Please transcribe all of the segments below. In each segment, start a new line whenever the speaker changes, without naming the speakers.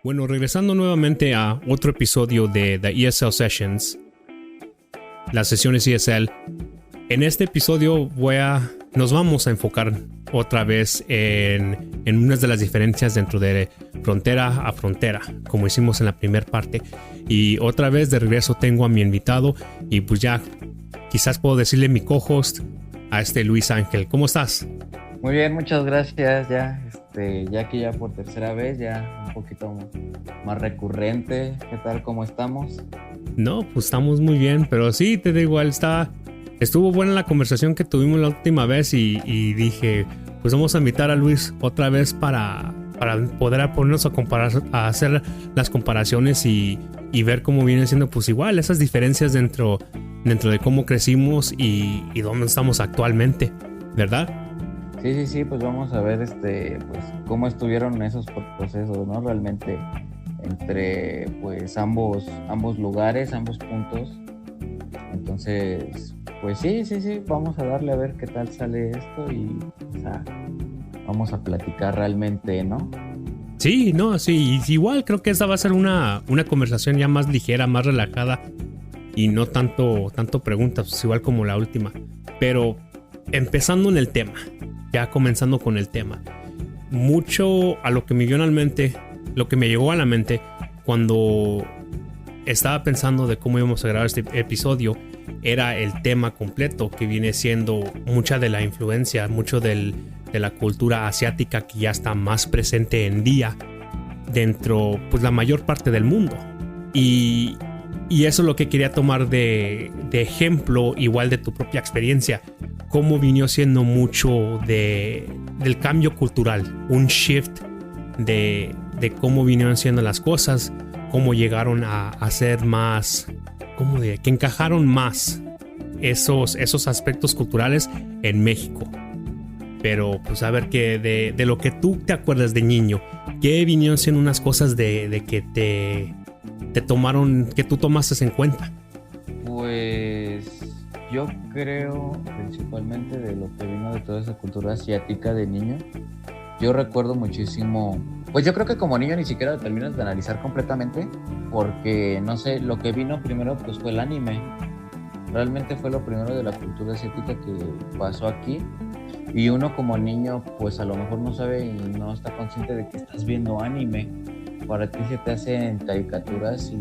Bueno, regresando nuevamente a otro episodio de The ESL Sessions, las sesiones ESL. En este episodio nos vamos a enfocar otra vez en unas de las diferencias dentro de frontera a frontera, como hicimos en la primera parte. Y otra vez de regreso tengo a mi invitado y pues ya quizás puedo decirle mi co-host a Luis Ángel. ¿Cómo estás?
Muy bien, muchas gracias. Ya que ya por tercera vez, ya un poquito más recurrente. ¿Qué tal? ¿Cómo estamos?
No, pues estamos muy bien, pero sí, te digo, estuvo buena la conversación que tuvimos la última vez y dije, pues vamos a invitar a Luis otra vez para poder ponernos a hacer las comparaciones y ver cómo vienen siendo pues igual esas diferencias dentro de cómo crecimos y dónde estamos actualmente, ¿verdad?
Sí, pues vamos a ver pues cómo estuvieron esos procesos, ¿no? Realmente entre pues ambos lugares, ambos puntos. Entonces, pues sí, vamos a darle a ver qué tal sale esto y o sea, vamos a platicar realmente, ¿no?
Sí, no, sí, igual creo que esta va a ser una conversación ya más ligera, más relajada y no tanto preguntas, pues igual como la última. Pero empezando en el tema, ya comenzando con el tema, mucho a lo que me llegó a la mente cuando estaba pensando de cómo íbamos a grabar este episodio era el tema completo, que viene siendo mucha de la influencia, mucho de la cultura asiática que ya está más presente en día dentro pues la mayor parte del mundo y eso es lo que quería tomar de ejemplo, igual de tu propia experiencia, cómo vino siendo mucho del cambio cultural, un shift de cómo vinieron siendo las cosas, cómo llegaron a ser más, que encajaron más esos aspectos culturales en México. Pero pues a ver que de lo que tú te acuerdas de niño, ¿qué vinieron siendo unas cosas de que te tomaron, que tú tomaste en cuenta?
Pues yo creo principalmente de lo que vino de toda esa cultura asiática de niño. Yo recuerdo muchísimo, pues yo creo que como niño ni siquiera lo terminas de analizar completamente, porque no sé, lo que vino primero pues fue el anime. Realmente fue lo primero de la cultura asiática que pasó aquí. Y uno como niño pues a lo mejor no sabe y no está consciente de que estás viendo anime. Para ti se te hacen caricaturas y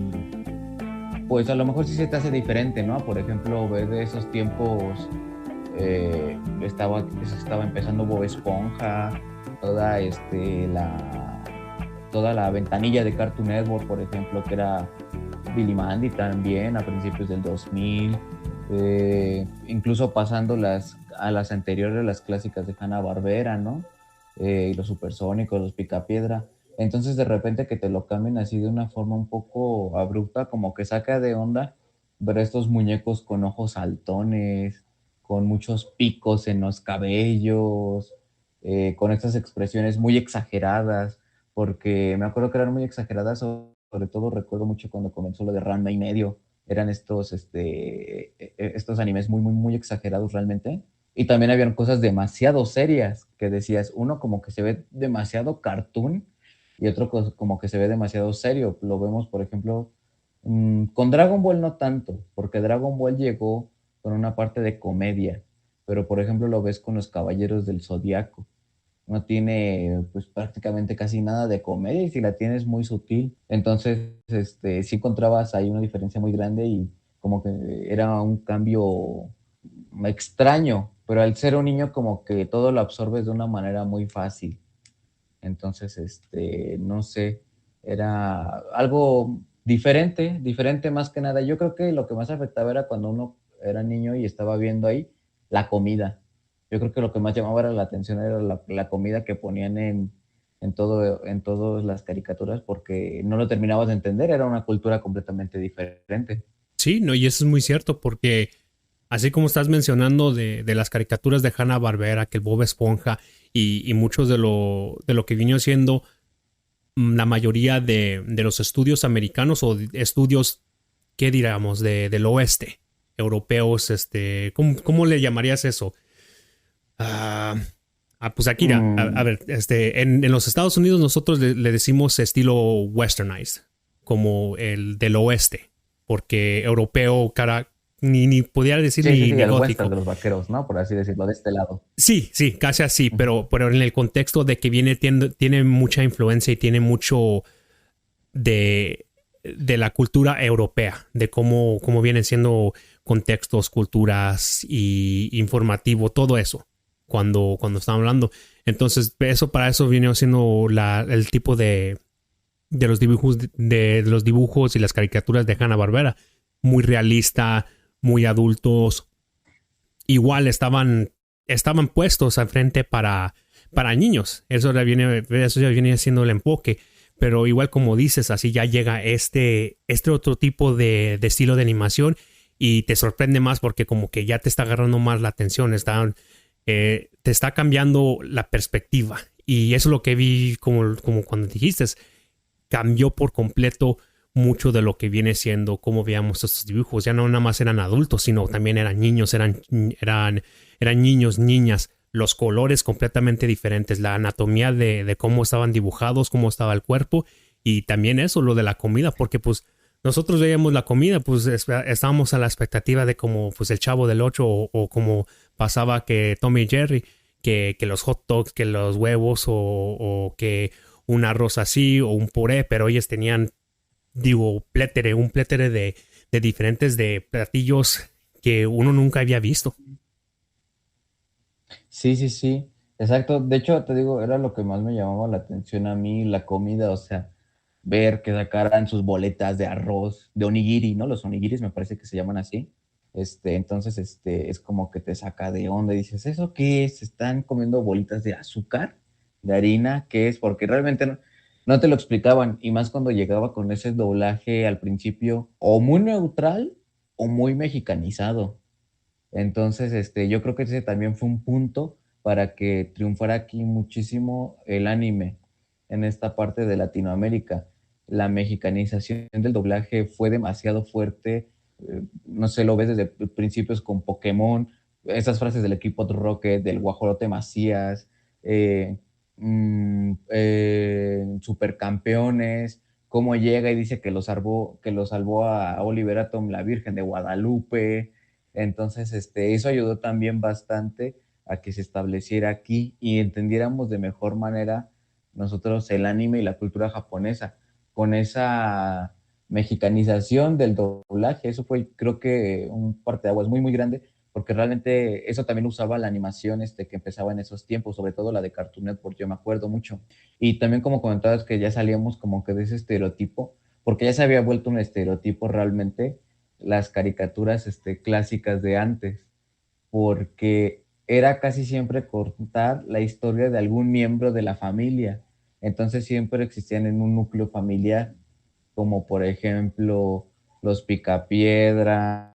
pues a lo mejor sí se te hace diferente, ¿no? Por ejemplo, ver de esos tiempos, estaba empezando Bob Esponja, toda la ventanilla de Cartoon Network, por ejemplo, que era Billy Mandy también a principios del 2000, incluso pasando a las anteriores, las clásicas de Hanna-Barbera, ¿no? Y los Supersónicos, los Picapiedra. Entonces de repente que te lo cambien así de una forma un poco abrupta, como que saca de onda ver estos muñecos con ojos saltones, con muchos picos en los cabellos, con estas expresiones muy exageradas, porque me acuerdo que eran muy exageradas, sobre todo recuerdo mucho cuando comenzó lo de Ranma y medio, eran estos animes muy exagerados realmente, y también habían cosas demasiado serias, que decías, uno como que se ve demasiado cartoon, y otro como que se ve demasiado serio. Lo vemos, por ejemplo, con Dragon Ball no tanto, porque Dragon Ball llegó con una parte de comedia, pero por ejemplo lo ves con los Caballeros del Zodiaco. No tiene pues prácticamente casi nada de comedia y si la tienes muy sutil. Entonces, sí encontrabas ahí una diferencia muy grande y como que era un cambio extraño, pero al ser un niño como que todo lo absorbes de una manera muy fácil. Entonces, no sé, era algo diferente más que nada. Yo creo que lo que más afectaba era cuando uno era niño y estaba viendo ahí la comida. Yo creo que lo que más llamaba la atención era la comida que ponían en todas las caricaturas, porque no lo terminabas de entender, era una cultura completamente diferente.
Sí, no, y eso es muy cierto porque así como estás mencionando de las caricaturas de Hanna-Barbera, que el Bob Esponja y muchos de lo que vino siendo la mayoría de los estudios americanos o estudios, ¿qué diríamos? Del oeste, europeos, ¿cómo le llamarías eso? Ah, Pues aquí, a ver, en los Estados Unidos nosotros le decimos estilo westernized, como el del oeste, porque europeo, ni podía decir
Sí, sí,
ni
sí, el
gótico.
western de los vaqueros, ¿no? Por así decirlo, de este lado.
Sí, sí, casi así, pero en el contexto de que tiene mucha influencia y tiene mucho de la cultura europea, de cómo vienen siendo contextos, culturas y informativo, todo eso, cuando estamos hablando. Entonces, para eso viene siendo el tipo de los dibujos de los dibujos y las caricaturas de Hanna-Barbera. Muy realista, muy adultos. Igual estaban puestos al frente para niños. Eso ya viene siendo el enfoque. Pero igual como dices, así ya llega este otro tipo de estilo de animación y te sorprende más porque como que ya te está agarrando más la atención, te está cambiando la perspectiva. Y eso es lo que vi como cuando dijiste, cambió por completo mucho de lo que viene siendo cómo veíamos estos dibujos. Ya no nada más eran adultos, sino también eran niños, eran niños, niñas. Los colores completamente diferentes, la anatomía de cómo estaban dibujados, cómo estaba el cuerpo y también eso, lo de la comida, porque pues nosotros veíamos la comida, pues estábamos a la expectativa de como pues el Chavo del Ocho o como pasaba que Tommy y Jerry, que los hot dogs, que los huevos o que un arroz así o un puré, pero ellos tenían, un plétere de diferentes de platillos que uno nunca había visto.
Sí, sí, sí, exacto. De hecho, te digo, era lo que más me llamaba la atención a mí, la comida, o sea, ver que sacaran sus boletas de arroz, de onigiri, ¿no? Los onigiris me parece que se llaman así. Entonces, es como que te saca de onda y dices, ¿eso qué es? ¿Están comiendo bolitas de azúcar, de harina? ¿Qué es? Porque realmente no te lo explicaban, y más cuando llegaba con ese doblaje al principio, o muy neutral o muy mexicanizado. Entonces, yo creo que ese también fue un punto para que triunfara aquí muchísimo el anime en esta parte de Latinoamérica. La mexicanización del doblaje fue demasiado fuerte. No sé, lo ves desde principios con Pokémon, esas frases del equipo Rocket, del Guajolote Macías, eh, Supercampeones, cómo llega y dice que lo salvó a Oliver Atom, la Virgen de Guadalupe. Entonces, eso ayudó también bastante a que se estableciera aquí y entendiéramos de mejor manera nosotros el anime y la cultura japonesa, con esa mexicanización del doblaje. Eso fue, creo que, un parteaguas muy, muy grande, porque realmente eso también usaba la animación que empezaba en esos tiempos, sobre todo la de Cartoon Network, yo me acuerdo mucho. Y también como comentabas que ya salíamos como que de ese estereotipo, porque ya se había vuelto un estereotipo realmente las caricaturas clásicas de antes, porque era casi siempre contar la historia de algún miembro de la familia. Entonces siempre existían en un núcleo familiar, como por ejemplo los Picapiedra,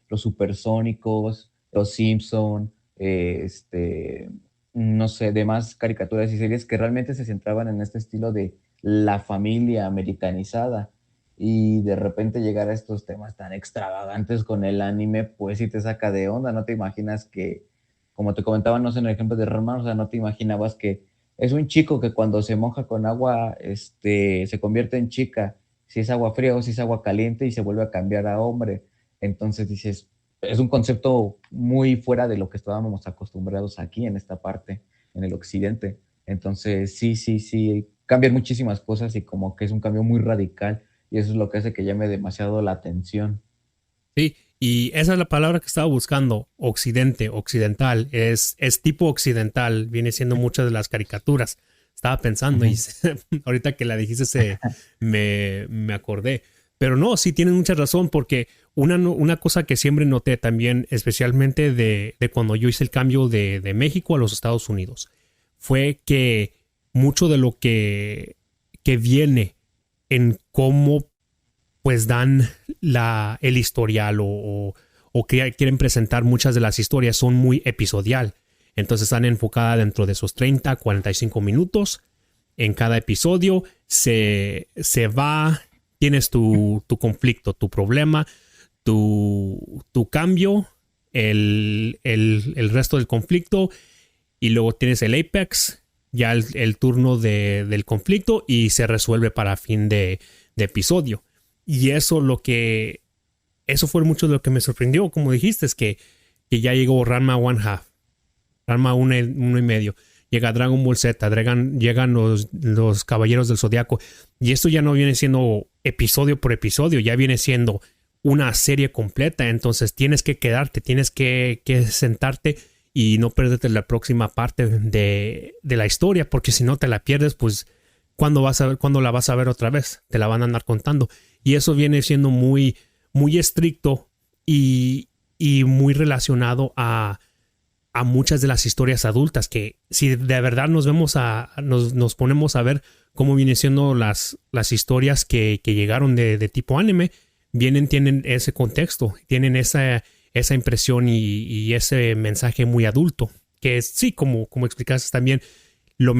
los Supersónicos, los Simpson, no sé, demás caricaturas y series que realmente se centraban en este estilo de la familia americanizada. Y de repente llegar a estos temas tan extravagantes con el anime, pues sí te saca de onda. No te imaginas que, como te comentaba, no sé, en el ejemplo de Roma, o sea, no te imaginabas que es un chico que cuando se moja con agua, se convierte en chica, si es agua fría o si es agua caliente, y se vuelve a cambiar a hombre. Entonces dices, es un concepto muy fuera de lo que estábamos acostumbrados aquí en esta parte, en el occidente. Entonces, sí, sí, sí, cambian muchísimas cosas y como que es un cambio muy radical, y eso es lo que hace que llame demasiado la atención.
Sí, y esa es la palabra que estaba buscando, occidente, occidental, es tipo occidental, viene siendo muchas de las caricaturas. Estaba pensando y
Ujú.
ahorita que la dijiste me acordé. Pero no, sí tienes mucha razón porque una cosa que siempre noté también, especialmente de cuando yo hice el cambio de México a los Estados Unidos, fue que mucho de lo que viene en cómo pues dan el historial o que quieren presentar muchas de las historias son muy episodial. Entonces están enfocadas dentro de esos 30, 45 minutos. En cada episodio se va, tienes tu conflicto, tu problema, tu cambio, el resto del conflicto y luego tienes el Apex, ya el turno del conflicto y se resuelve para fin de episodio. Y eso fue mucho de lo que me sorprendió, como dijiste, es que ya llegó Ranma One Half, Ranma 1 y medio. Llega Dragon Ball Z, llegan los Caballeros del Zodiaco. Y esto ya no viene siendo episodio por episodio, ya viene siendo una serie completa. Entonces tienes que quedarte, tienes que sentarte y no perderte la próxima parte de la historia, porque si no te la pierdes, pues ¿cuándo la vas a ver otra vez? Te la van a andar contando. Y eso viene siendo muy, muy estricto y muy relacionado a muchas de las historias adultas, que si de verdad nos ponemos a ver cómo vienen siendo las historias que llegaron de tipo anime, tienen ese contexto, tienen esa impresión y ese mensaje muy adulto, que es, sí, como explicaste también, lo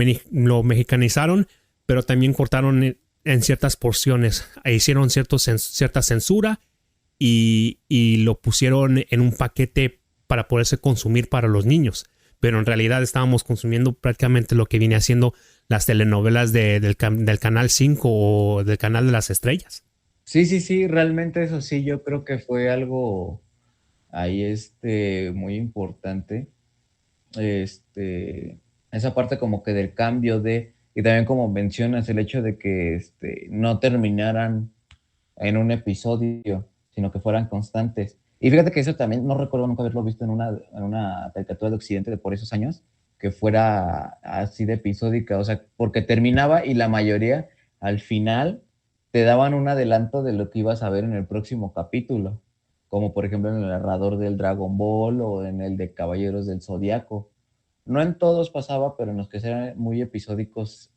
mexicanizaron, pero también cortaron en ciertas porciones, hicieron cierta censura y lo pusieron en un paquete para poderse consumir para los niños. Pero en realidad estábamos consumiendo prácticamente lo que viene haciendo las telenovelas del Canal 5 o del Canal de las Estrellas.
Sí, sí, sí, realmente eso sí, yo creo que fue algo ahí muy importante. Esa parte como que del cambio y también como mencionas el hecho de que no terminaran en un episodio, sino que fueran constantes. Y fíjate que eso también no recuerdo nunca haberlo visto en una caricatura de Occidente de por esos años, que fuera así de episódica, o sea, porque terminaba y la mayoría al final te daban un adelanto de lo que ibas a ver en el próximo capítulo, como por ejemplo en el narrador del Dragon Ball o en el de Caballeros del Zodiaco. No en todos pasaba, pero en los que eran muy episódicos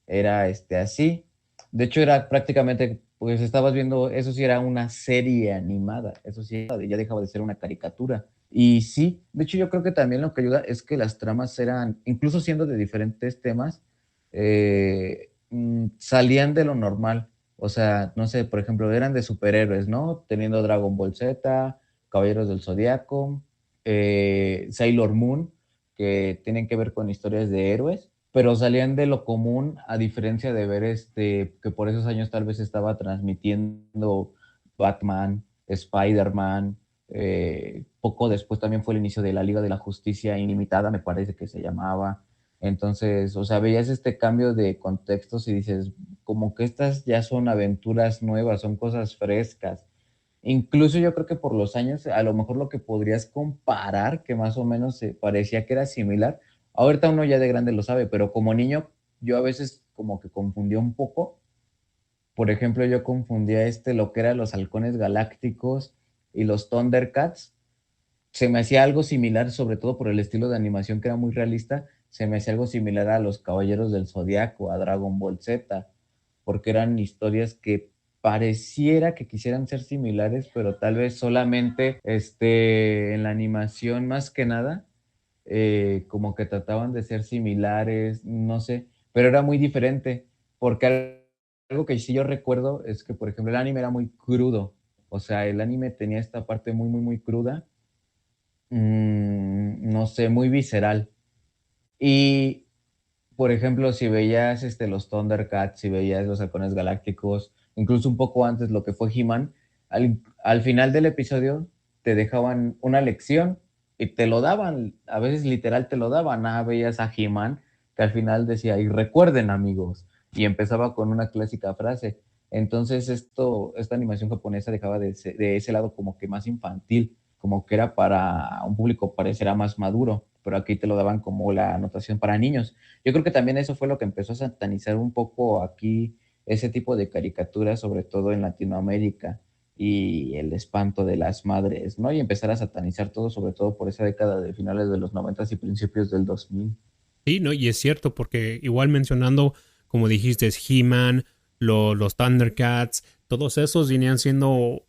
era así. De hecho, era prácticamente, pues estabas viendo, eso sí era una serie animada, eso sí ya dejaba de ser una caricatura. Y sí, de hecho yo creo que también lo que ayuda es que las tramas eran, incluso siendo de diferentes temas, salían de lo normal. O sea, no sé, por ejemplo, eran de superhéroes, ¿no? Teniendo Dragon Ball Z, Caballeros del Zodiaco, Sailor Moon, que tienen que ver con historias de héroes, pero salían de lo común, a diferencia de ver que por esos años tal vez estaba transmitiendo Batman, Spider-Man, poco después también fue el inicio de la Liga de la Justicia Ilimitada, me parece que se llamaba. Entonces, o sea, veías este cambio de contextos y dices, como que estas ya son aventuras nuevas, son cosas frescas. Incluso yo creo que por los años, a lo mejor lo que podrías comparar, que más o menos se parecía que era similar, ahorita uno ya de grande lo sabe, pero como niño yo a veces como que confundía un poco. Por ejemplo, yo confundía lo que eran los halcones galácticos y los Thundercats. Se me hacía algo similar, sobre todo por el estilo de animación que era muy realista, se me hacía algo similar a los Caballeros del Zodiaco, a Dragon Ball Z, porque eran historias que pareciera que quisieran ser similares, pero tal vez solamente en la animación más que nada, como que trataban de ser similares, no sé, pero era muy diferente, porque algo que sí yo recuerdo es que, por ejemplo, el anime era muy crudo, o sea, el anime tenía esta parte muy, muy, muy cruda, no sé, muy visceral. Y, por ejemplo, si veías los Thundercats, si veías los Halcones Galácticos, incluso un poco antes lo que fue He-Man, al final del episodio te dejaban una lección y te lo daban, a veces literal te lo daban. Veías a He-Man que al final decía, y recuerden amigos, y empezaba con una clásica frase. Entonces esta animación japonesa dejaba de ese lado como que más infantil, como que era para un público parecerá más maduro, pero aquí te lo daban como la anotación para niños. Yo creo que también eso fue lo que empezó a satanizar un poco aquí ese tipo de caricaturas, sobre todo en Latinoamérica, y el espanto de las madres, ¿no? Y empezar a satanizar todo, sobre todo por esa década de finales de los 90 y principios del 2000.
Sí, ¿no? Y es cierto, porque igual mencionando, como dijiste, He-Man, los Thundercats, todos esos venían siendo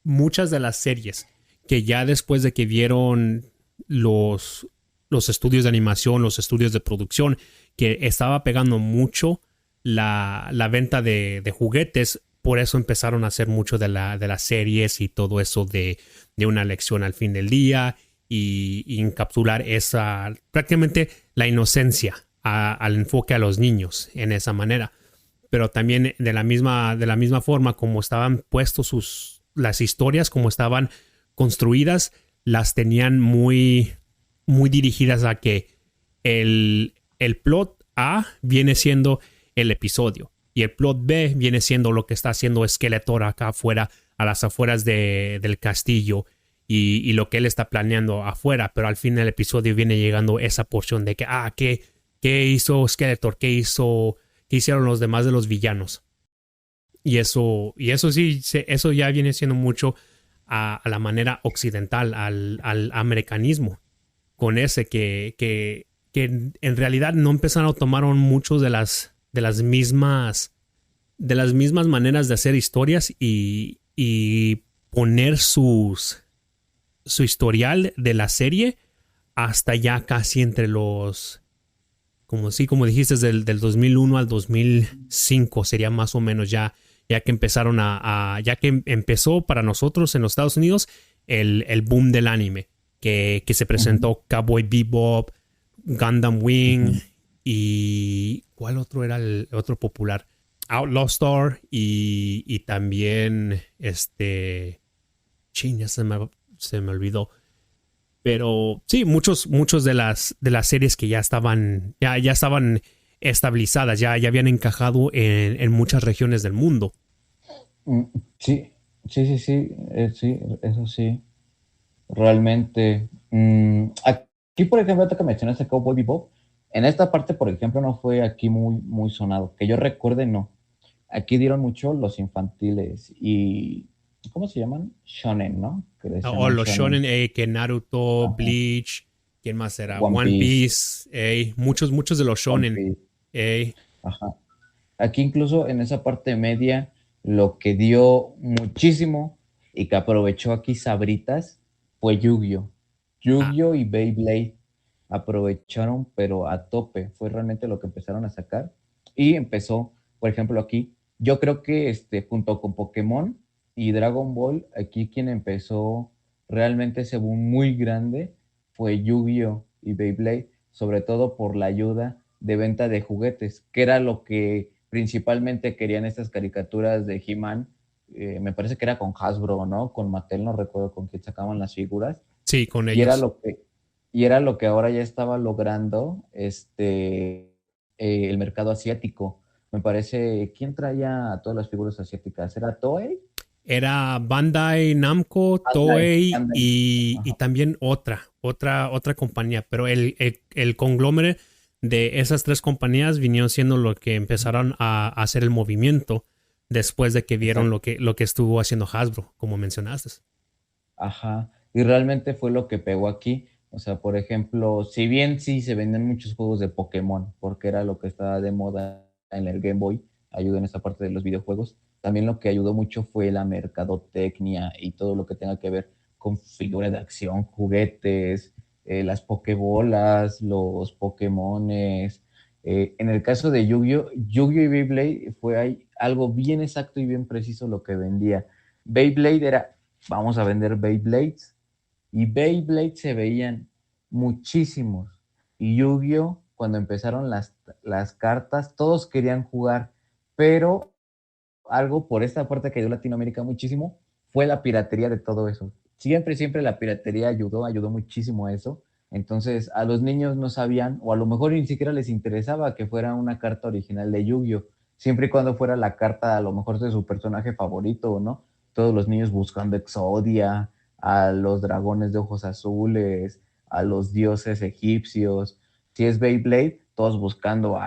muchas de las series que ya después de que vieron los estudios de animación, los estudios de producción, que estaba pegando mucho la venta de juguetes, por eso empezaron a hacer mucho de las series y todo eso de una lección al fin del día y encapsular esa, prácticamente la inocencia al enfoque a los niños en esa manera. Pero también de la misma forma como estaban puestos las historias, como estaban construidas, las tenían muy dirigidas a que el plot A viene siendo el episodio y el plot B viene siendo lo que está haciendo Skeletor acá afuera, a las afueras del castillo y lo que él está planeando afuera, pero al fin del episodio viene llegando esa porción de que, ¿qué hizo Skeletor? ¿Qué hicieron los demás de los villanos? Y eso sí, eso ya viene siendo mucho a la manera occidental, al americanismo, con ese que en realidad no empezaron a tomar muchos de las mismas maneras de hacer historias y poner su historial de la serie hasta ya casi entre los, como dijiste, del 2001 al 2005 sería más o menos ya que empezaron ya que empezó para nosotros en los Estados Unidos el boom del anime, que se presentó Cowboy Bebop, Gundam Wing y ¿cuál otro era el otro popular? Outlaw Star y también ya se me olvidó. Pero sí, muchos de las series que ya estaban estabilizadas, ya habían encajado en muchas regiones del mundo.
Sí, sí, eso sí. Realmente. Aquí, por ejemplo, ahorita que mencionaste Cowboy Bebop, en esta parte, por ejemplo, no fue aquí muy sonado. Que yo recuerde, no. Aquí dieron mucho los infantiles y ¿cómo se llaman? Shonen, ¿no? Que les
O
llaman
los
shonen.
shonen, que Naruto,
Ajá.
Bleach, ¿quién más era?
One
One
Piece.
Piece, muchos de los
One
shonen.
Piece. Ajá. Aquí incluso en esa parte media, lo que dio muchísimo y que aprovechó aquí Sabritas fue Yu-Gi-Oh!
Ah,
Yu-Gi-Oh! Y Beyblade aprovecharon, pero a tope. Fue realmente lo que empezaron a sacar. Y empezó, por ejemplo, aquí, yo creo que junto con Pokémon y Dragon Ball, aquí quien empezó realmente ese boom muy grande fue Yu-Gi-Oh! Y Beyblade, sobre todo por la ayuda de venta de juguetes, que era lo que principalmente querían estas caricaturas de He-Man. Me parece que era con Hasbro, ¿no? Con Mattel, no recuerdo con quién sacaban las figuras.
sí, con
Y era
ellos.
lo que, y era lo que ahora ya estaba logrando el mercado asiático. Me parece, ¿quién traía todas las figuras asiáticas? ¿Era Toei?
Era Bandai Namco,
Bandai,
Toei
Bandai.
y
Ajá.
también otra compañía. Pero el conglomerate de esas tres compañías vinieron siendo lo que empezaron a hacer el movimiento después de que vieron
Exacto.
lo que estuvo haciendo Hasbro, como mencionaste.
Ajá, y realmente fue lo que pegó aquí. O sea, por ejemplo, si bien sí se venden muchos juegos de Pokémon, porque era lo que estaba de moda en el Game Boy, ayudó en esta parte de los videojuegos, también lo que ayudó mucho fue la mercadotecnia y todo lo que tenga que ver con figuras de acción, juguetes, las Pokébolas, los Pokémones. En el caso de Yu-Gi-Oh! Yu-Gi-Oh! Y Beyblade fue ahí algo bien exacto y bien preciso lo que vendía. Beyblade era vamos a vender Beyblades. Y Beyblades se veían muchísimos. Y Yu-Gi-Oh, cuando empezaron las cartas, todos querían jugar, pero algo por esta parte que dio Latinoamérica muchísimo fue la piratería de todo eso. Siempre la piratería ayudó muchísimo a eso. Entonces a los niños no sabían, o a lo mejor ni siquiera les interesaba que fuera una carta original de Yu-Gi-Oh, siempre y cuando fuera la carta a lo mejor de su personaje favorito, ¿o no? Todos los niños buscando Exodia, a los dragones de ojos azules, a los dioses egipcios. Si es Beyblade, todos buscando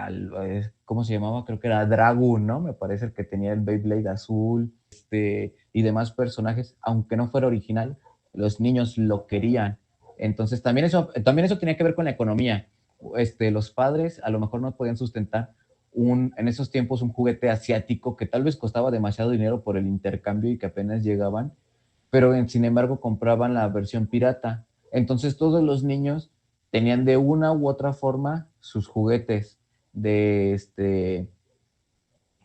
¿cómo se llamaba? Creo que era Dragon, ¿no? Me parece el que tenía el Beyblade azul, y demás personajes, aunque no fuera original, los niños lo querían. Entonces también eso tenía que ver con la economía. Los padres a lo mejor no podían sustentar en esos tiempos un juguete asiático que tal vez costaba demasiado dinero por el intercambio y que apenas llegaban, pero sin embargo compraban la versión pirata. Entonces todos los niños tenían de una u otra forma sus juguetes de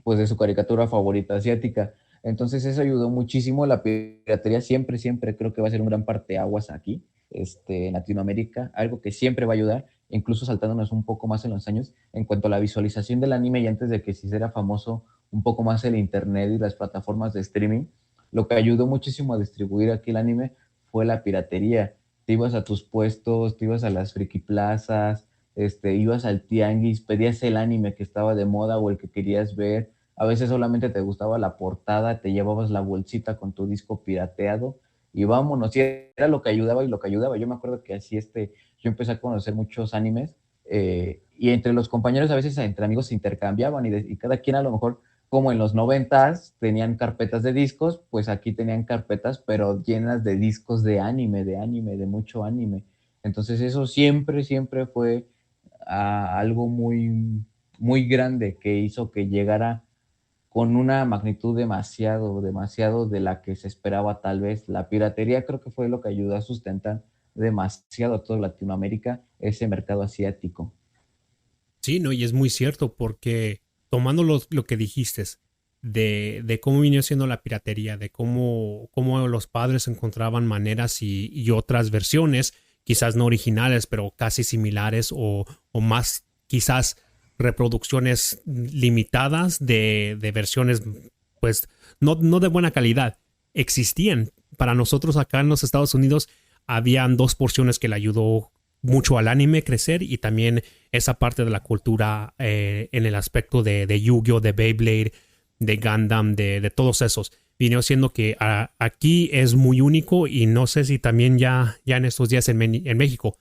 pues de su caricatura favorita asiática. Entonces eso ayudó muchísimo. La piratería siempre, siempre creo que va a ser un gran parteaguas aquí, en Latinoamérica, algo que siempre va a ayudar, incluso saltándonos un poco más en los años, en cuanto a la visualización del anime y antes de que se hiciera famoso un poco más el internet y las plataformas de streaming, lo que ayudó muchísimo a distribuir aquí el anime fue la piratería. Te ibas a tus puestos, te ibas a las friki plazas, ibas al tianguis, pedías el anime que estaba de moda o el que querías ver. A veces solamente te gustaba la portada, te llevabas la bolsita con tu disco pirateado y vámonos. Y era lo que ayudaba y lo que ayudaba. Yo me acuerdo que así yo empecé a conocer muchos animes y entre los compañeros a veces entre amigos se intercambiaban y cada quien a lo mejor como en los 90s tenían carpetas de discos, pues aquí tenían carpetas pero llenas de discos de mucho anime. Entonces eso siempre, siempre fue algo muy, muy grande que hizo que llegara con una magnitud demasiado, demasiado de la que se esperaba tal vez. La piratería creo que fue lo que ayudó a sustentar demasiado a toda Latinoamérica, ese mercado asiático.
Sí, no, y es muy cierto porque tomando lo que dijiste de cómo vino siendo la piratería, de cómo los padres encontraban maneras y otras versiones, quizás no originales, pero casi similares o más quizás reproducciones limitadas de versiones, pues no de buena calidad, existían. Para nosotros acá en los Estados Unidos habían dos porciones que le ayudó mucho al anime crecer y también esa parte de la cultura en el aspecto de Yu-Gi-Oh, de Beyblade, de Gundam, de todos esos. Vino siendo que aquí es muy único y no sé si también ya en estos días en México,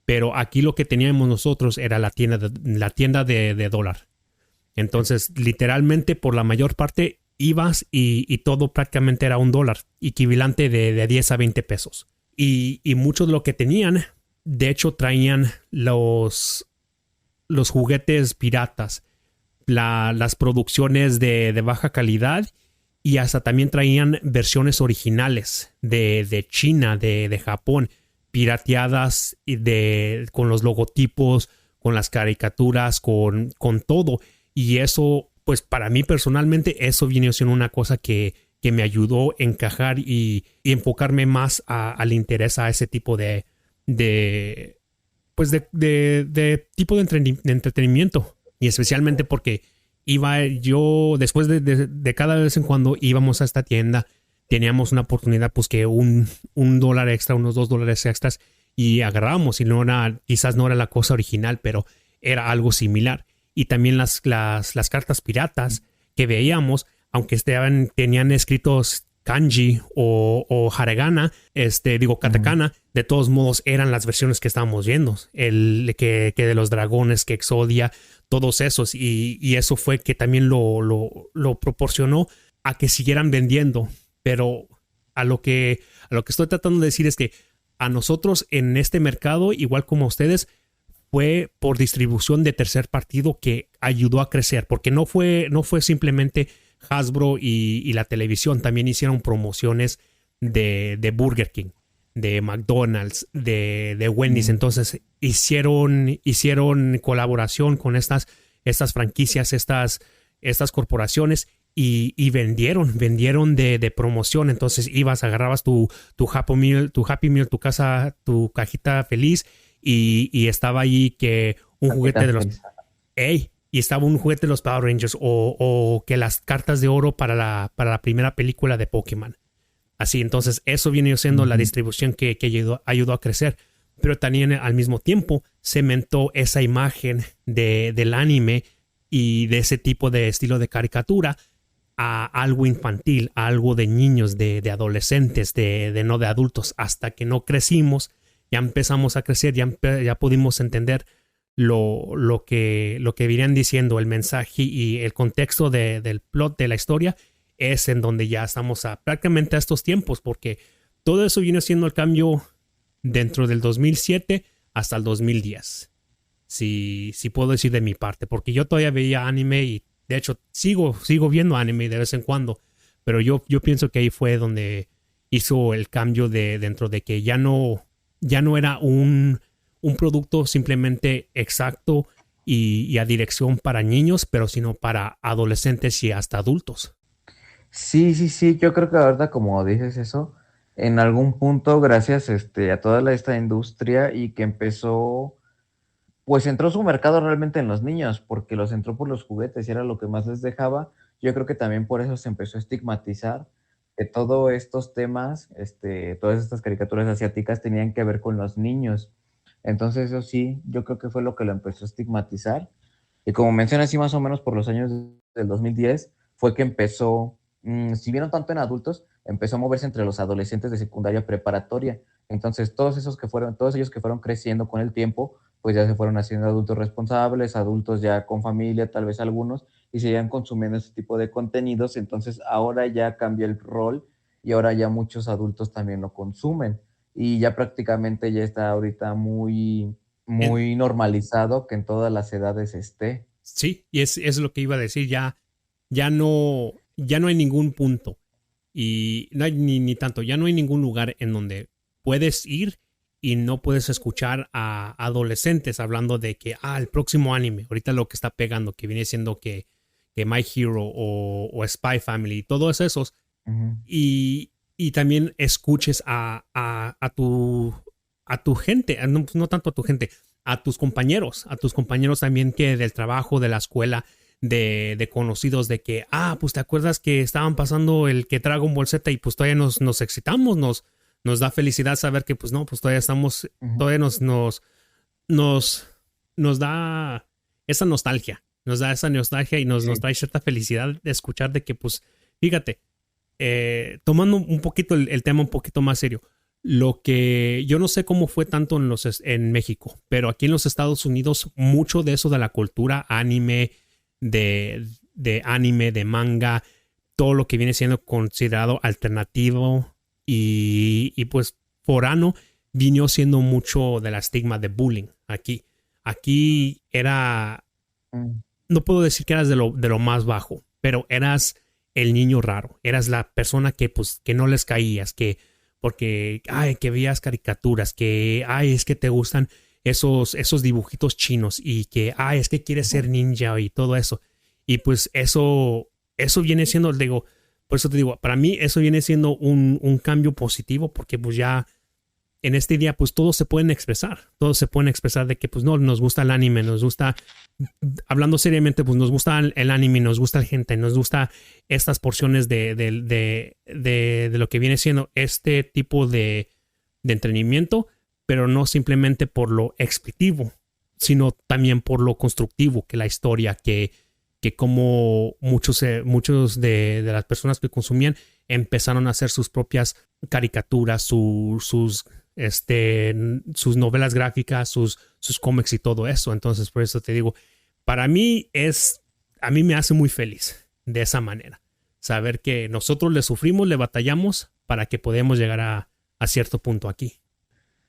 pero aquí lo que teníamos nosotros era la tienda de dólar. Entonces, literalmente por la mayor parte ibas y todo prácticamente era $1, equivalente de 10 a 20 pesos. Y mucho de lo que tenían, de hecho, traían los juguetes piratas, las producciones de baja calidad y hasta también traían versiones originales de China, de Japón, pirateadas con los logotipos, con las caricaturas, con todo. Y eso, pues para mí personalmente, eso viene siendo una cosa que me ayudó a encajar y enfocarme más al interés a ese tipo de tipo de entretenimiento. Y especialmente porque iba yo, después de cada vez en cuando íbamos a esta tienda, teníamos una oportunidad, pues que un dólar extra, unos $2 extras, y agarrábamos, y quizás no era la cosa original, pero era algo similar. Y también las cartas piratas que veíamos, aunque tenían escritos kanji o haragana, katakana, de todos modos eran las versiones que estábamos viendo, que de los dragones, que Exodia, todos esos, y eso fue que también lo proporcionó a que siguieran vendiendo. Pero a lo que estoy tratando de decir es que a nosotros en este mercado, igual como a ustedes, fue por distribución de tercer partido que ayudó a crecer, porque no fue simplemente Hasbro y la televisión, también hicieron promociones de Burger King, de McDonald's, de Wendy's. Entonces hicieron colaboración con estas franquicias, estas corporaciones, y vendieron de promoción. Entonces agarrabas tu Happy Meal, tu cajita feliz, y estaba ahí que un juguete de los... ¡Ey! Y estaba un juguete de los Power Rangers o que las cartas de oro para la primera película de Pokémon. Así, entonces eso viene siendo la distribución que ayudó a crecer. Pero también al mismo tiempo cementó esa imagen del anime y de ese tipo de estilo de caricatura a algo infantil, a algo de niños, de adolescentes, no de adultos. Hasta que no crecimos, ya empezamos a crecer, ya pudimos entender lo que vienen diciendo, el mensaje y el contexto del plot de la historia, es en donde ya estamos prácticamente a estos tiempos, porque todo eso viene siendo el cambio dentro del 2007 hasta el 2010. Si puedo decir de mi parte, porque yo todavía veía anime y de hecho sigo viendo anime de vez en cuando, pero yo pienso que ahí fue donde hizo el cambio dentro de que ya no era un producto simplemente exacto y a dirección para niños, pero sino para adolescentes y hasta adultos.
Sí, sí, sí, yo creo que ahorita como dices eso, en algún punto, gracias a toda esta industria y que empezó, pues entró su mercado realmente en los niños, porque los entró por los juguetes y era lo que más les dejaba. Yo creo que también por eso se empezó a estigmatizar que todos estos temas, todas estas caricaturas asiáticas tenían que ver con los niños. Entonces eso sí, yo creo que fue lo que lo empezó a estigmatizar. Y como mencionas, sí, más o menos por los años del 2010 fue que empezó, si vieron tanto en adultos, empezó a moverse entre los adolescentes de secundaria preparatoria. Entonces, todos ellos que fueron creciendo con el tiempo, pues ya se fueron haciendo adultos responsables, adultos ya con familia, tal vez algunos, y seguían consumiendo ese tipo de contenidos. Entonces, ahora ya cambia el rol y ahora ya muchos adultos también lo consumen. Y ya prácticamente ya está ahorita
En-
muy normalizado que en todas las edades esté.
sí, y es lo que iba a decir, ya no hay ningún punto y no hay ni tanto, ya no hay ningún lugar en donde puedes ir y no puedes escuchar a adolescentes hablando de que, el próximo anime, ahorita lo que está pegando, que viene siendo que My Hero o Spy Family, todos esos,
Ujú.
y también escuches a tu gente, no tanto a tu gente, a tus compañeros también que del trabajo, de la escuela, de conocidos, de que, pues te acuerdas que estaban pasando el que Dragon Ball Z y pues todavía nos excitamos, nos da felicidad saber que pues no, pues todavía estamos,
Ujú.
todavía nos, nos da esa nostalgia y nos
Sí.
trae cierta felicidad de escuchar de que pues, fíjate, tomando un poquito el tema un poquito más serio, lo que yo no sé cómo fue tanto en México, pero aquí en los Estados Unidos, mucho de eso de la cultura anime, de anime, de manga, todo lo que viene siendo considerado alternativo y pues forano, vino siendo mucho de la estigma de bullying aquí. Aquí era,
Mm.
no puedo decir que eras de lo más bajo, pero eras el niño raro, eras la persona que pues que no les caías, que porque que veías caricaturas, que es que te gustan esos dibujitos chinos y que es que quieres ser
Ujú.
ninja y todo eso. Y pues eso viene siendo, digo, por eso te digo, para mí eso viene siendo un cambio positivo porque pues ya en este día pues todos se pueden expresar de que pues no, nos gusta el anime, nos gusta, hablando seriamente, pues nos gusta el anime, nos gusta el gente, nos gusta estas porciones de lo que viene siendo este tipo de entretenimiento, pero no simplemente por lo explicativo, sino también por lo constructivo, que la historia, que como muchos de las personas que consumían empezaron a hacer sus propias caricaturas, sus novelas gráficas, sus cómics y todo eso. Entonces, por eso te digo, para mí a mí me hace muy feliz de esa manera. Saber que nosotros le sufrimos, le batallamos para que podamos llegar a cierto punto aquí.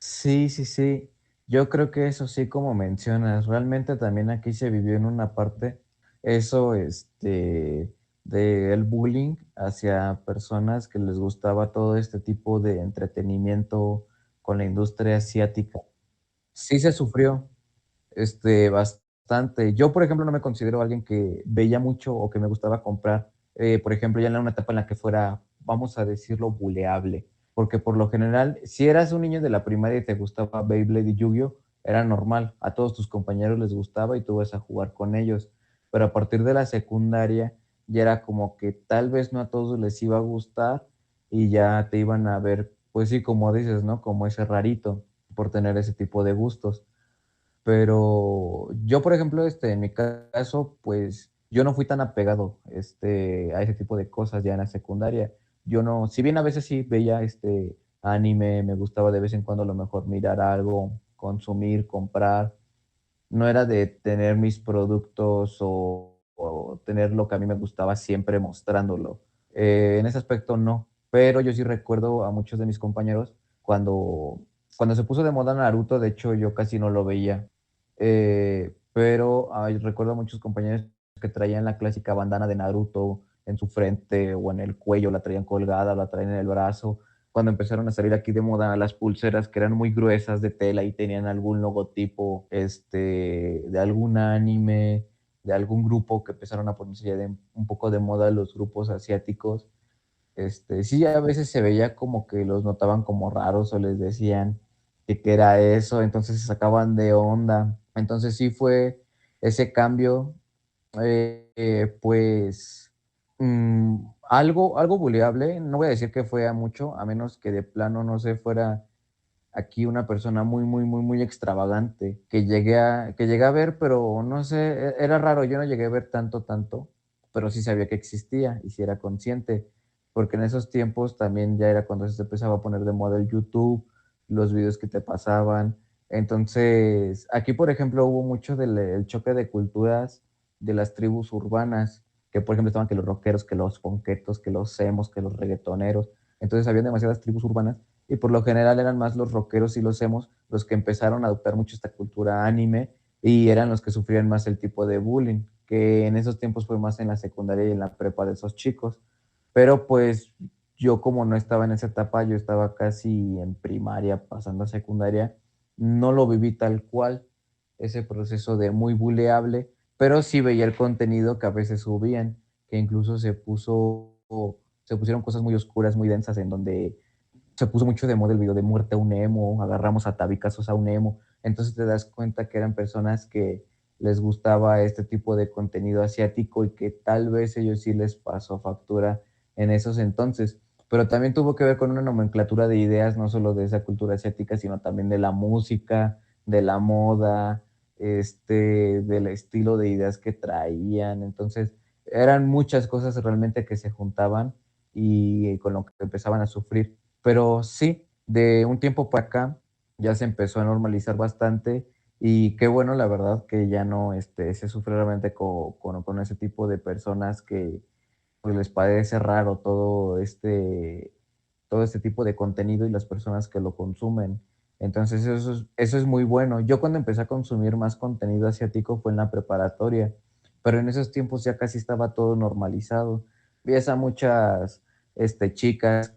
Sí, sí, sí. Yo creo que eso sí, como mencionas, realmente también aquí se vivió en una parte eso, del bullying hacia personas que les gustaba todo este tipo de entretenimiento con la industria asiática. Sí se sufrió, bastante. Yo, por ejemplo, no me considero alguien que veía mucho o que me gustaba comprar, por ejemplo, ya en una etapa en la que fuera, vamos a decirlo, buleable, porque por lo general, si eras un niño de la primaria y te gustaba Beyblade y Yu-Gi-Oh, era normal, a todos tus compañeros les gustaba y tú vas a jugar con ellos, pero a partir de la secundaria ya era como que tal vez no a todos les iba a gustar y ya te iban a ver, pues sí, como dices, ¿no? Como ese rarito por tener ese tipo de gustos. Pero yo, por ejemplo, en mi caso, pues yo no fui tan apegado a ese tipo de cosas ya en la secundaria. Yo no, si bien a veces sí veía anime, me gustaba de vez en cuando a lo mejor mirar algo, consumir, comprar, no era de tener mis productos o tener lo que a mí me gustaba siempre mostrándolo. En ese aspecto no, pero yo sí recuerdo a muchos de mis compañeros cuando, cuando se puso de moda Naruto, de hecho yo casi no lo veía, pero recuerdo a muchos compañeros que traían la clásica bandana de Naruto en su frente o en el cuello, la traían colgada, la traían en el brazo, cuando empezaron a salir aquí de moda las pulseras que eran muy gruesas de tela y tenían algún logotipo de algún anime. de algún grupo que empezaron a ponerse ya un poco de moda los grupos asiáticos. Sí, a veces se veía como que los notaban como raros o les decían que qué era eso, entonces se sacaban de onda. Entonces sí fue ese cambio, pues algo buleable. No voy a decir que fue a mucho, a menos que de plano, no sé, fuera aquí una persona muy, muy, muy, muy extravagante que llegué a ver, pero no sé, era raro, yo no llegué a ver tanto, tanto, pero sí sabía que existía y sí era consciente, porque en esos tiempos también ya era cuando se empezaba a poner de moda el YouTube, los videos que te pasaban. Entonces, aquí, por ejemplo, hubo mucho del el choque de culturas de las tribus urbanas, que por ejemplo estaban que los rockeros, que los ponquetos, que los emos, que los reggaetoneros. Entonces, habían demasiadas tribus urbanas y por lo general eran más los rockeros y los emos los que empezaron a adoptar mucho esta cultura anime y eran los que sufrían más el tipo de bullying, que en esos tiempos fue más en la secundaria y en la prepa de esos chicos. Pero pues yo como no estaba en esa etapa, yo estaba casi en primaria, pasando a secundaria, no lo viví tal cual, ese proceso de muy buleable, pero sí veía el contenido que a veces subían, que incluso se pusieron cosas muy oscuras, muy densas, en donde se puso mucho de moda el video de muerte a un emo, agarramos a tabicazos a un emo. Entonces te das cuenta que eran personas que les gustaba este tipo de contenido asiático y que tal vez ellos sí les pasó factura en esos entonces. Pero también tuvo que ver con una nomenclatura de ideas, no solo de esa cultura asiática, sino también de la música, de la moda, del estilo de ideas que traían. Entonces, eran muchas cosas realmente que se juntaban y con lo que empezaban a sufrir. Pero sí, de un tiempo para acá ya se empezó a normalizar bastante y qué bueno, la verdad, que ya no se sufre realmente con ese tipo de personas que pues, les parece raro todo este tipo de contenido y las personas que lo consumen. Entonces eso es muy bueno. Yo cuando empecé a consumir más contenido asiático fue en la preparatoria, pero en esos tiempos ya casi estaba todo normalizado. Ves a muchas chicas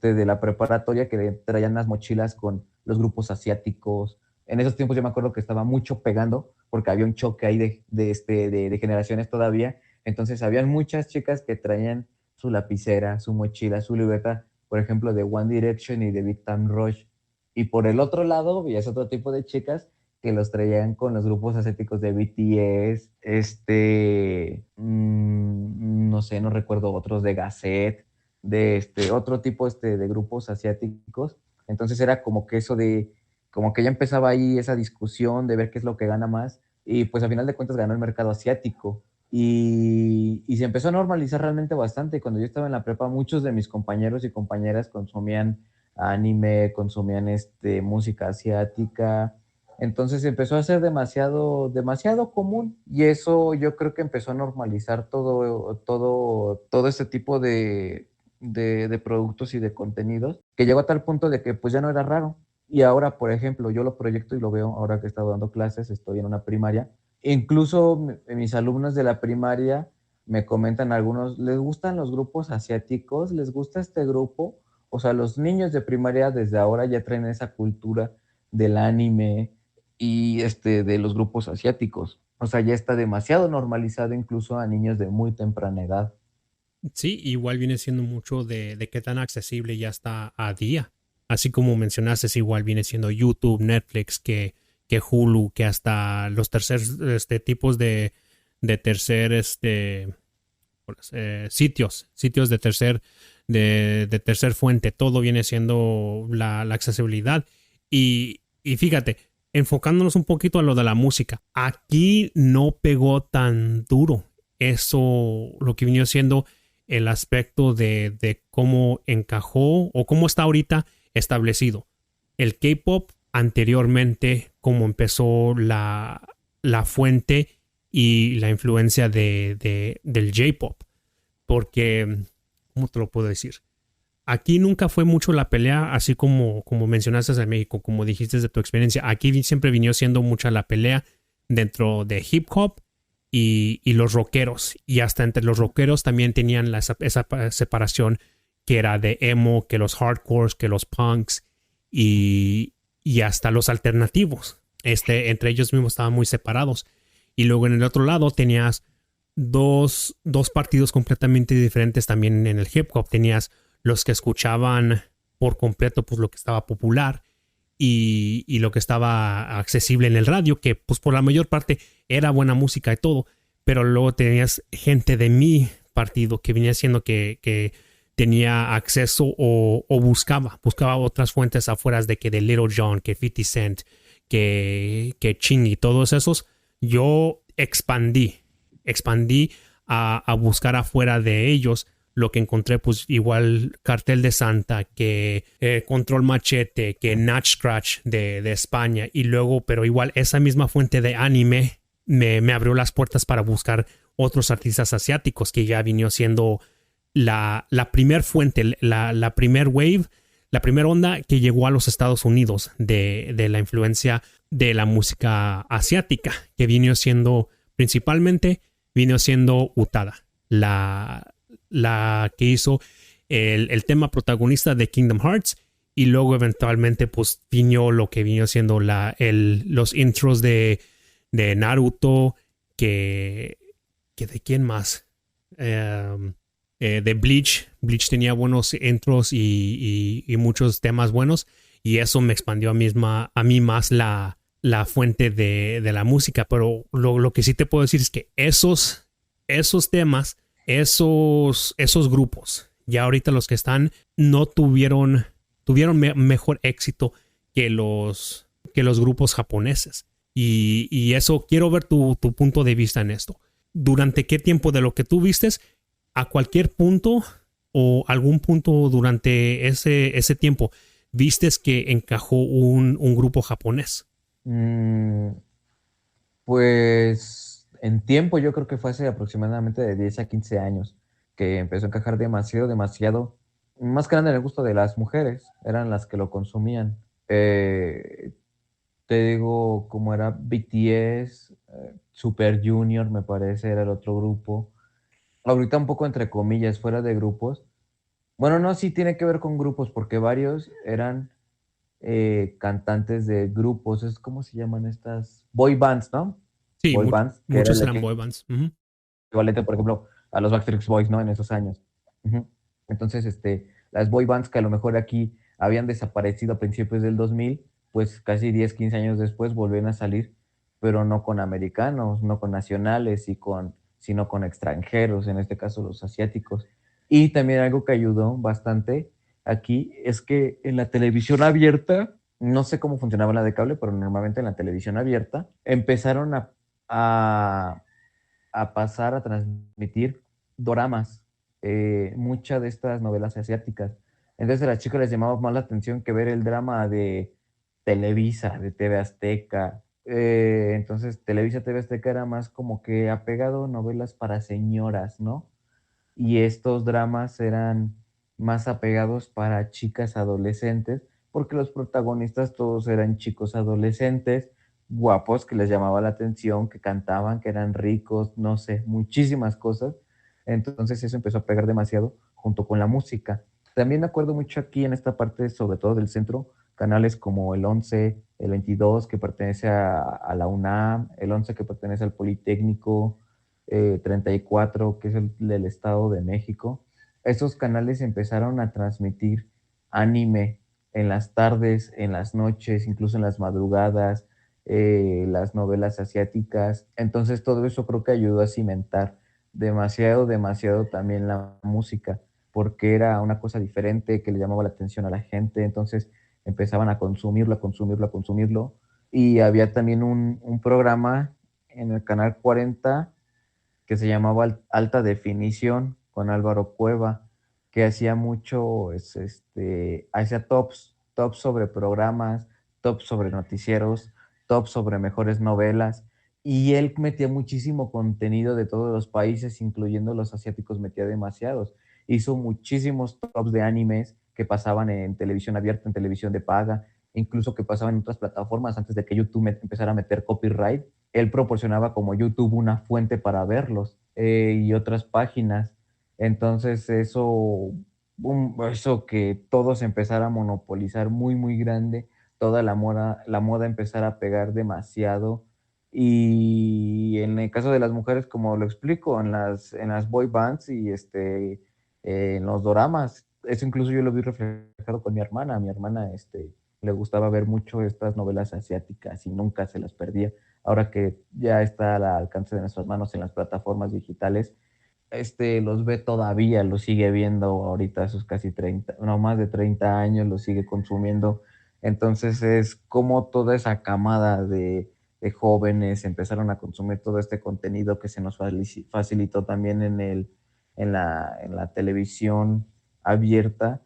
de la preparatoria que traían las mochilas con los grupos asiáticos. En esos tiempos yo me acuerdo que estaba mucho pegando porque había un choque ahí de generaciones todavía. Entonces habían muchas chicas que traían su lapicera, su mochila, su libreta, por ejemplo, de One Direction y de Big Time Rush. Y por el otro lado, veías otro tipo de chicas que los traían con los grupos asiáticos de BTS, no sé, no recuerdo otros de Gazette, de otro tipo de grupos asiáticos. Entonces era como que como que ya empezaba ahí esa discusión de ver qué es lo que gana más. Y pues a final de cuentas ganó el mercado asiático. Y se empezó a normalizar realmente bastante. Cuando yo estaba en la prepa, muchos de mis compañeros y compañeras consumían anime, consumían música asiática. Entonces empezó a ser demasiado, demasiado común y eso yo creo que empezó a normalizar todo este tipo de productos y de contenidos, que llegó a tal punto de que pues ya no era raro. Y ahora, por ejemplo, yo lo proyecto y lo veo ahora que he estado dando clases, estoy en una primaria. Incluso mis alumnos de la primaria me comentan algunos, ¿les gustan los grupos asiáticos? ¿Les gusta este grupo? O sea, los niños de primaria desde ahora ya traen esa cultura del anime y de los grupos asiáticos. O sea, ya está demasiado normalizado incluso a niños de muy temprana edad.
Sí, igual viene siendo mucho de qué tan accesible ya está a día. Así como mencionaste, igual viene siendo YouTube, Netflix, que Hulu, que hasta los terceros tipos de tercer sitios de tercer fuente, todo viene siendo la accesibilidad. Y fíjate, enfocándonos un poquito a lo de la música, aquí no pegó tan duro eso, lo que vino siendo el aspecto de cómo encajó o cómo está ahorita establecido. El K-pop anteriormente, cómo empezó la fuente y la influencia del J-pop. Porque, ¿cómo te lo puedo decir? Aquí nunca fue mucho la pelea, así como mencionaste en México, como dijiste de tu experiencia. Aquí siempre vino siendo mucha la pelea dentro de hip hop y los rockeros. Y hasta entre los rockeros también tenían esa separación que era de emo, que los hardcores, que los punks y hasta los alternativos. Entre ellos mismos estaban muy separados. Y luego en el otro lado tenías dos partidos completamente diferentes también en el hip hop. Tenías los que escuchaban por completo pues lo que estaba popular y lo que estaba accesible en el radio, que pues por la mayor parte era buena música y todo, pero luego tenías gente de mi partido que venía siendo que tenía acceso o buscaba otras fuentes afuera de que de Little John, que 50 Cent, que Ching y todos esos. Yo expandí a buscar afuera de ellos lo que encontré, pues igual Cartel de Santa, que Control Machete, que Natch Scratch de España, y luego, pero igual esa misma fuente de anime me abrió las puertas para buscar otros artistas asiáticos, que ya vino siendo la primer fuente, la primer wave, la primera onda que llegó a los Estados Unidos de la influencia de la música asiática, que vino siendo principalmente, vino siendo Utada, la que hizo el tema protagonista de Kingdom Hearts, y luego eventualmente pues vino lo que vino siendo los intros de Naruto, que de quién más, de Bleach. Bleach tenía buenos intros y muchos temas buenos, y eso me expandió a mí más la fuente de la música. Pero lo que sí te puedo decir es que esos temas, esos grupos, ya ahorita los que están, no tuvieron mejor éxito que los grupos japoneses. Y eso, quiero ver tu punto de vista en esto. ¿Durante qué tiempo de lo que tú vistes, a cualquier punto o algún punto durante ese tiempo, vistes que encajó un grupo japonés?
Mm, Pues en tiempo yo creo que fue hace aproximadamente de 10 a 15 años que empezó a encajar demasiado, demasiado, más que nada en el gusto de las mujeres, eran las que lo consumían. Eh, Te digo, como era BTS, Super Junior me parece, era el otro grupo. Ahorita un poco entre comillas, fuera de grupos. Bueno, no, sí tiene que ver con grupos, porque varios eran cantantes de grupos, es como se llaman estas boy bands, ¿no?
Sí,
Boy bands, que era
muchos
el
eran boy bands. Ujú.
equivalente, por ejemplo, a los Backstreet Boys, ¿no? En esos años. Ujú. Entonces, las boy bands que a lo mejor aquí habían desaparecido a principios del 2000, pues casi 10, 15 años después volvieron a salir, pero no con americanos, no con nacionales, sino con extranjeros, en este caso los asiáticos. Y también algo que ayudó bastante aquí es que en la televisión abierta, no sé cómo funcionaba la de cable, pero normalmente en la televisión abierta empezaron a pasar a transmitir doramas, muchas de estas novelas asiáticas. Entonces a las chicas les llamaba más la atención que ver el drama de Televisa, de TV Azteca. Entonces Televisa, TV Azteca era más como que apegado a novelas para señoras, ¿no? Y estos dramas eran más apegados para chicas adolescentes, porque los protagonistas todos eran chicos adolescentes, guapos, que les llamaba la atención, que cantaban, que eran ricos, no sé, muchísimas cosas. Entonces eso empezó a pegar demasiado junto con la música. También me acuerdo mucho aquí en esta parte, sobre todo del centro, canales como el 11, el 22 que pertenece a la UNAM, el 11 que pertenece al Politécnico, 34, que es el del Estado de México. Estos canales empezaron a transmitir anime en las tardes, en las noches, incluso en las madrugadas, las novelas asiáticas. Entonces todo eso creo que ayudó a cimentar demasiado, demasiado también la música, porque era una cosa diferente que le llamaba la atención a la gente. Entonces empezaban a consumirlo, a consumirlo, a consumirlo. Y había también un programa en el canal 40 que se llamaba Alta Definición con Álvaro Cueva, que hacía mucho, hacía tops sobre programas, tops sobre noticieros, tops sobre mejores novelas, y él metía muchísimo contenido de todos los países, incluyendo los asiáticos, metía demasiados. Hizo muchísimos tops de animes que pasaban en televisión abierta, en televisión de paga, incluso que pasaban en otras plataformas antes de que YouTube empezara a meter copyright. Él proporcionaba como YouTube una fuente para verlos, y otras páginas. Entonces eso que todo se empezara a monopolizar muy, muy grande, toda la moda empezara a pegar demasiado, Y en el caso de las mujeres, como lo explico, en las boy bands y en los doramas, eso incluso yo lo vi reflejado con mi hermana. A mi hermana le gustaba ver mucho estas novelas asiáticas y nunca se las perdía. Ahora que ya está al alcance de nuestras manos en las plataformas digitales, los ve todavía, los sigue viendo ahorita a sus casi 30, no más de 30 años, los sigue consumiendo. Entonces es como toda esa camada de jóvenes empezaron a consumir todo este contenido que se nos facilitó también en la televisión abierta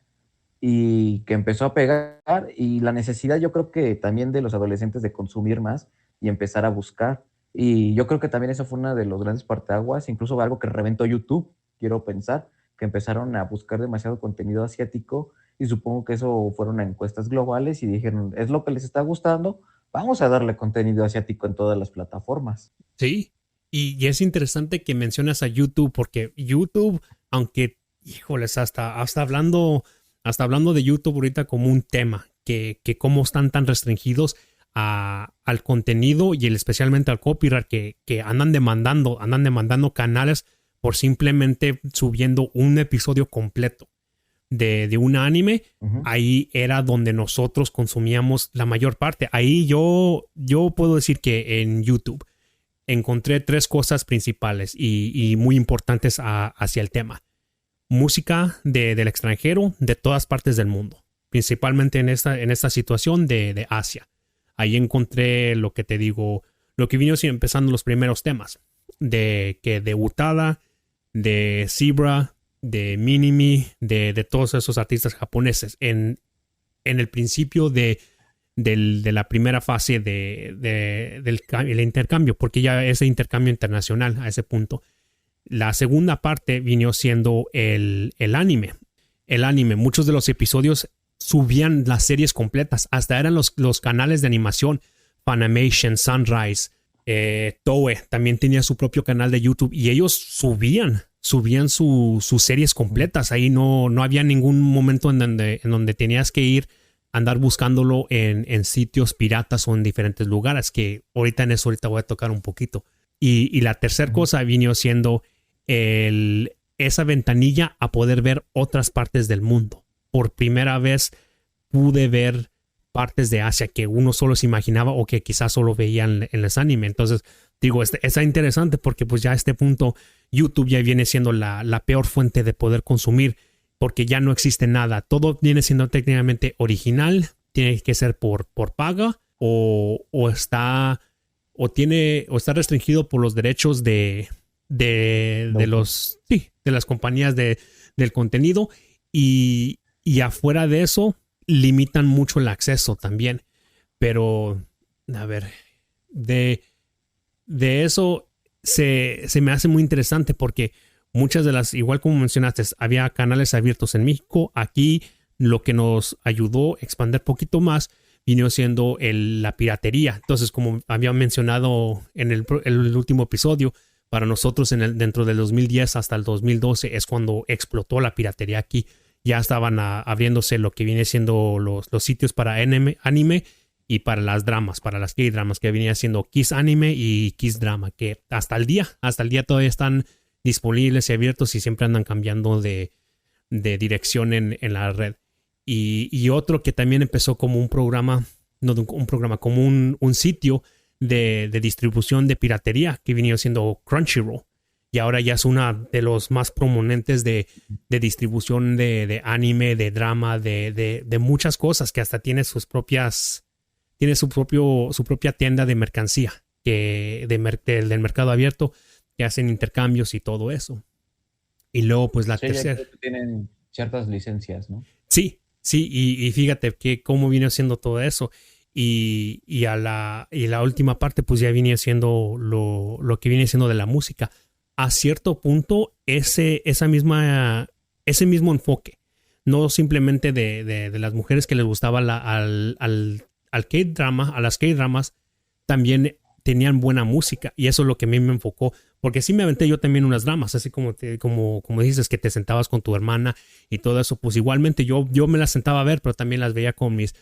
y que empezó a pegar, y la necesidad yo creo que también de los adolescentes de consumir más y empezar a buscar. Y yo creo que también eso fue una de los grandes parteaguas, incluso algo que reventó YouTube, quiero pensar, que empezaron a buscar demasiado contenido asiático, y supongo que eso fueron a encuestas globales y dijeron, es lo que les está gustando, vamos a darle contenido asiático en todas las plataformas.
Sí, y es interesante que mencionas a YouTube, porque YouTube, aunque, híjoles, hasta hablando de YouTube ahorita como un tema, que cómo están tan restringidos al contenido y especialmente al copyright, que andan demandando canales por simplemente subiendo un episodio completo de un anime.
Uh-huh.
Ahí era donde nosotros consumíamos la mayor parte. Ahí yo puedo decir que en YouTube encontré 3 cosas principales y muy importantes hacia el tema. Música del extranjero, de todas partes del mundo, principalmente en esta situación de Asia. Ahí encontré lo que te digo, lo que vino empezando los primeros temas, de Utada, de Zebra, de Minimi, de todos esos artistas japoneses en el principio de la primera fase del intercambio, porque ya ese intercambio internacional a ese punto. La segunda parte vino siendo el anime. El anime, muchos de los episodios subían las series completas, hasta eran los canales de animación, Funimation, Sunrise, Toei, también tenía su propio canal de YouTube y ellos subían sus series completas. Ahí no había ningún momento en donde tenías que ir andar buscándolo en sitios piratas o en diferentes lugares, que ahorita voy a tocar un poquito. Y la tercera cosa vino siendo esa ventanilla a poder ver otras partes del mundo. Por primera vez pude ver partes de Asia que uno solo se imaginaba o que quizás solo veían en los anime. Entonces, digo, está interesante porque pues ya a este punto YouTube ya viene siendo la peor fuente de poder consumir, porque ya no existe nada. Todo viene siendo técnicamente original, tiene que ser por paga o está restringido por los derechos de las compañías del contenido, y afuera de eso limitan mucho el acceso también. Pero a ver, de eso se me hace muy interesante, porque muchas de las, igual como mencionaste, había canales abiertos en México. Aquí lo que nos ayudó a expandir poquito más vino siendo la piratería. Entonces, como había mencionado en el último episodio, para nosotros dentro del 2010 hasta el 2012 es cuando explotó la piratería aquí. Ya estaban abriéndose lo que viene siendo los sitios para anime y para las dramas, para las K-dramas, que venía siendo Kiss Anime y Kiss Drama, que hasta el día todavía están disponibles y abiertos y siempre andan cambiando de dirección en la red. Y otro que también empezó como un programa, como un sitio de distribución de piratería, que venía siendo Crunchyroll. Y ahora ya es una de los más prominentes de distribución de anime, de drama, de muchas cosas, que hasta tiene su propia tienda de mercancía del mercado abierto, que hacen intercambios y todo eso. Y luego pues la tercera.
Tienen ciertas licencias, ¿no?
Sí, y fíjate que cómo viene haciendo todo eso. Y la última parte pues ya viene siendo lo que viene siendo de la música. A cierto punto ese mismo enfoque, no simplemente de las mujeres que les gustaba al K-drama, a las K-dramas, también tenían buena música, y eso es lo que a mí me enfocó, porque sí me aventé yo también unas dramas, así como dices, que te sentabas con tu hermana y todo eso. Pues igualmente yo me las sentaba a ver, pero también las veía con mis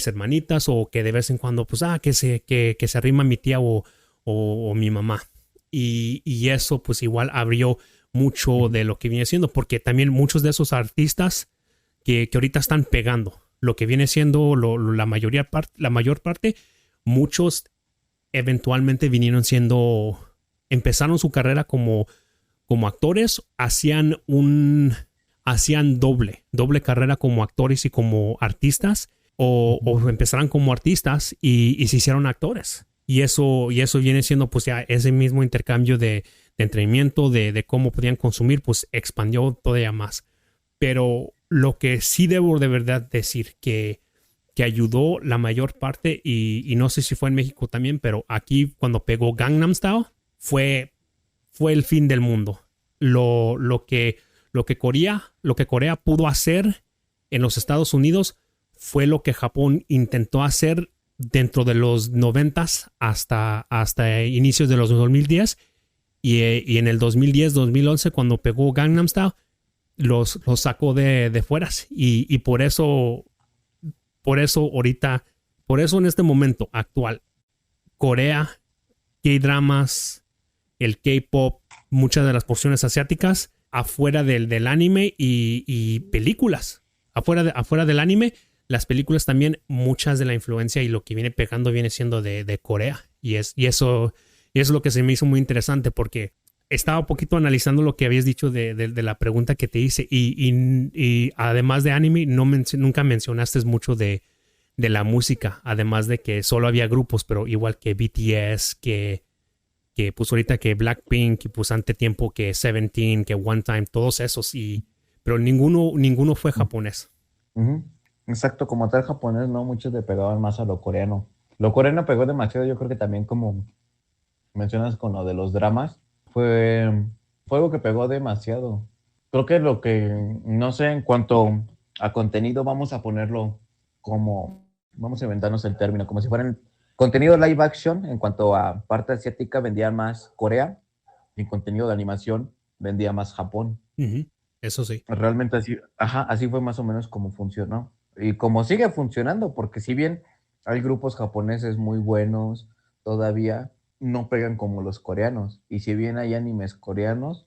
hermanitas, o que de vez en cuando pues que se arrima mi tía o o mi mamá. Y eso pues igual abrió mucho de lo que viene siendo, porque también muchos de esos artistas que ahorita están pegando, lo que viene siendo la mayor parte, muchos eventualmente empezaron su carrera como actores, hacían doble carrera como actores y como artistas, o empezaron como artistas y se hicieron actores. Y eso viene siendo pues ya ese mismo intercambio de entrenamiento, de cómo podían consumir, pues expandió todavía más. Pero lo que sí debo de verdad decir que ayudó la mayor parte, y no sé si fue en México también, pero aquí cuando pegó Gangnam Style fue el fin del mundo. Lo que Corea pudo hacer en los Estados Unidos fue lo que Japón intentó hacer dentro de los 90s hasta inicios de los 2010, y en el 2010-2011 cuando pegó Gangnam Style los sacó de fueras, y por eso ahorita, por eso en este momento actual, Corea, K-dramas, el K-pop, muchas de las porciones asiáticas afuera del anime y películas. Afuera del anime, las películas también, muchas de la influencia y lo que viene pegando viene siendo de Corea. Y eso es lo que se me hizo muy interesante, porque estaba un poquito analizando lo que habías dicho de la pregunta que te hice, y además de anime, nunca mencionaste mucho de la música, además de que solo había grupos, pero igual que BTS, que pues ahorita que Blackpink, y pues ante tiempo que Seventeen, que One Time, todos esos, pero ninguno fue japonés.
Exacto, como tal japonés, ¿no? Muchos le pegaban más a lo coreano. Lo coreano pegó demasiado, yo creo que también como mencionas con lo de los dramas, fue algo que pegó demasiado. Creo que lo que, no sé, en cuanto a contenido, vamos a ponerlo vamos a inventarnos el término, como si fueran contenido live action, en cuanto a parte asiática, vendía más Corea, y contenido de animación vendía más Japón.
Eso sí.
Realmente así fue más o menos como funcionó. Y como sigue funcionando, porque si bien hay grupos japoneses muy buenos, todavía no pegan como los coreanos. Y si bien hay animes coreanos,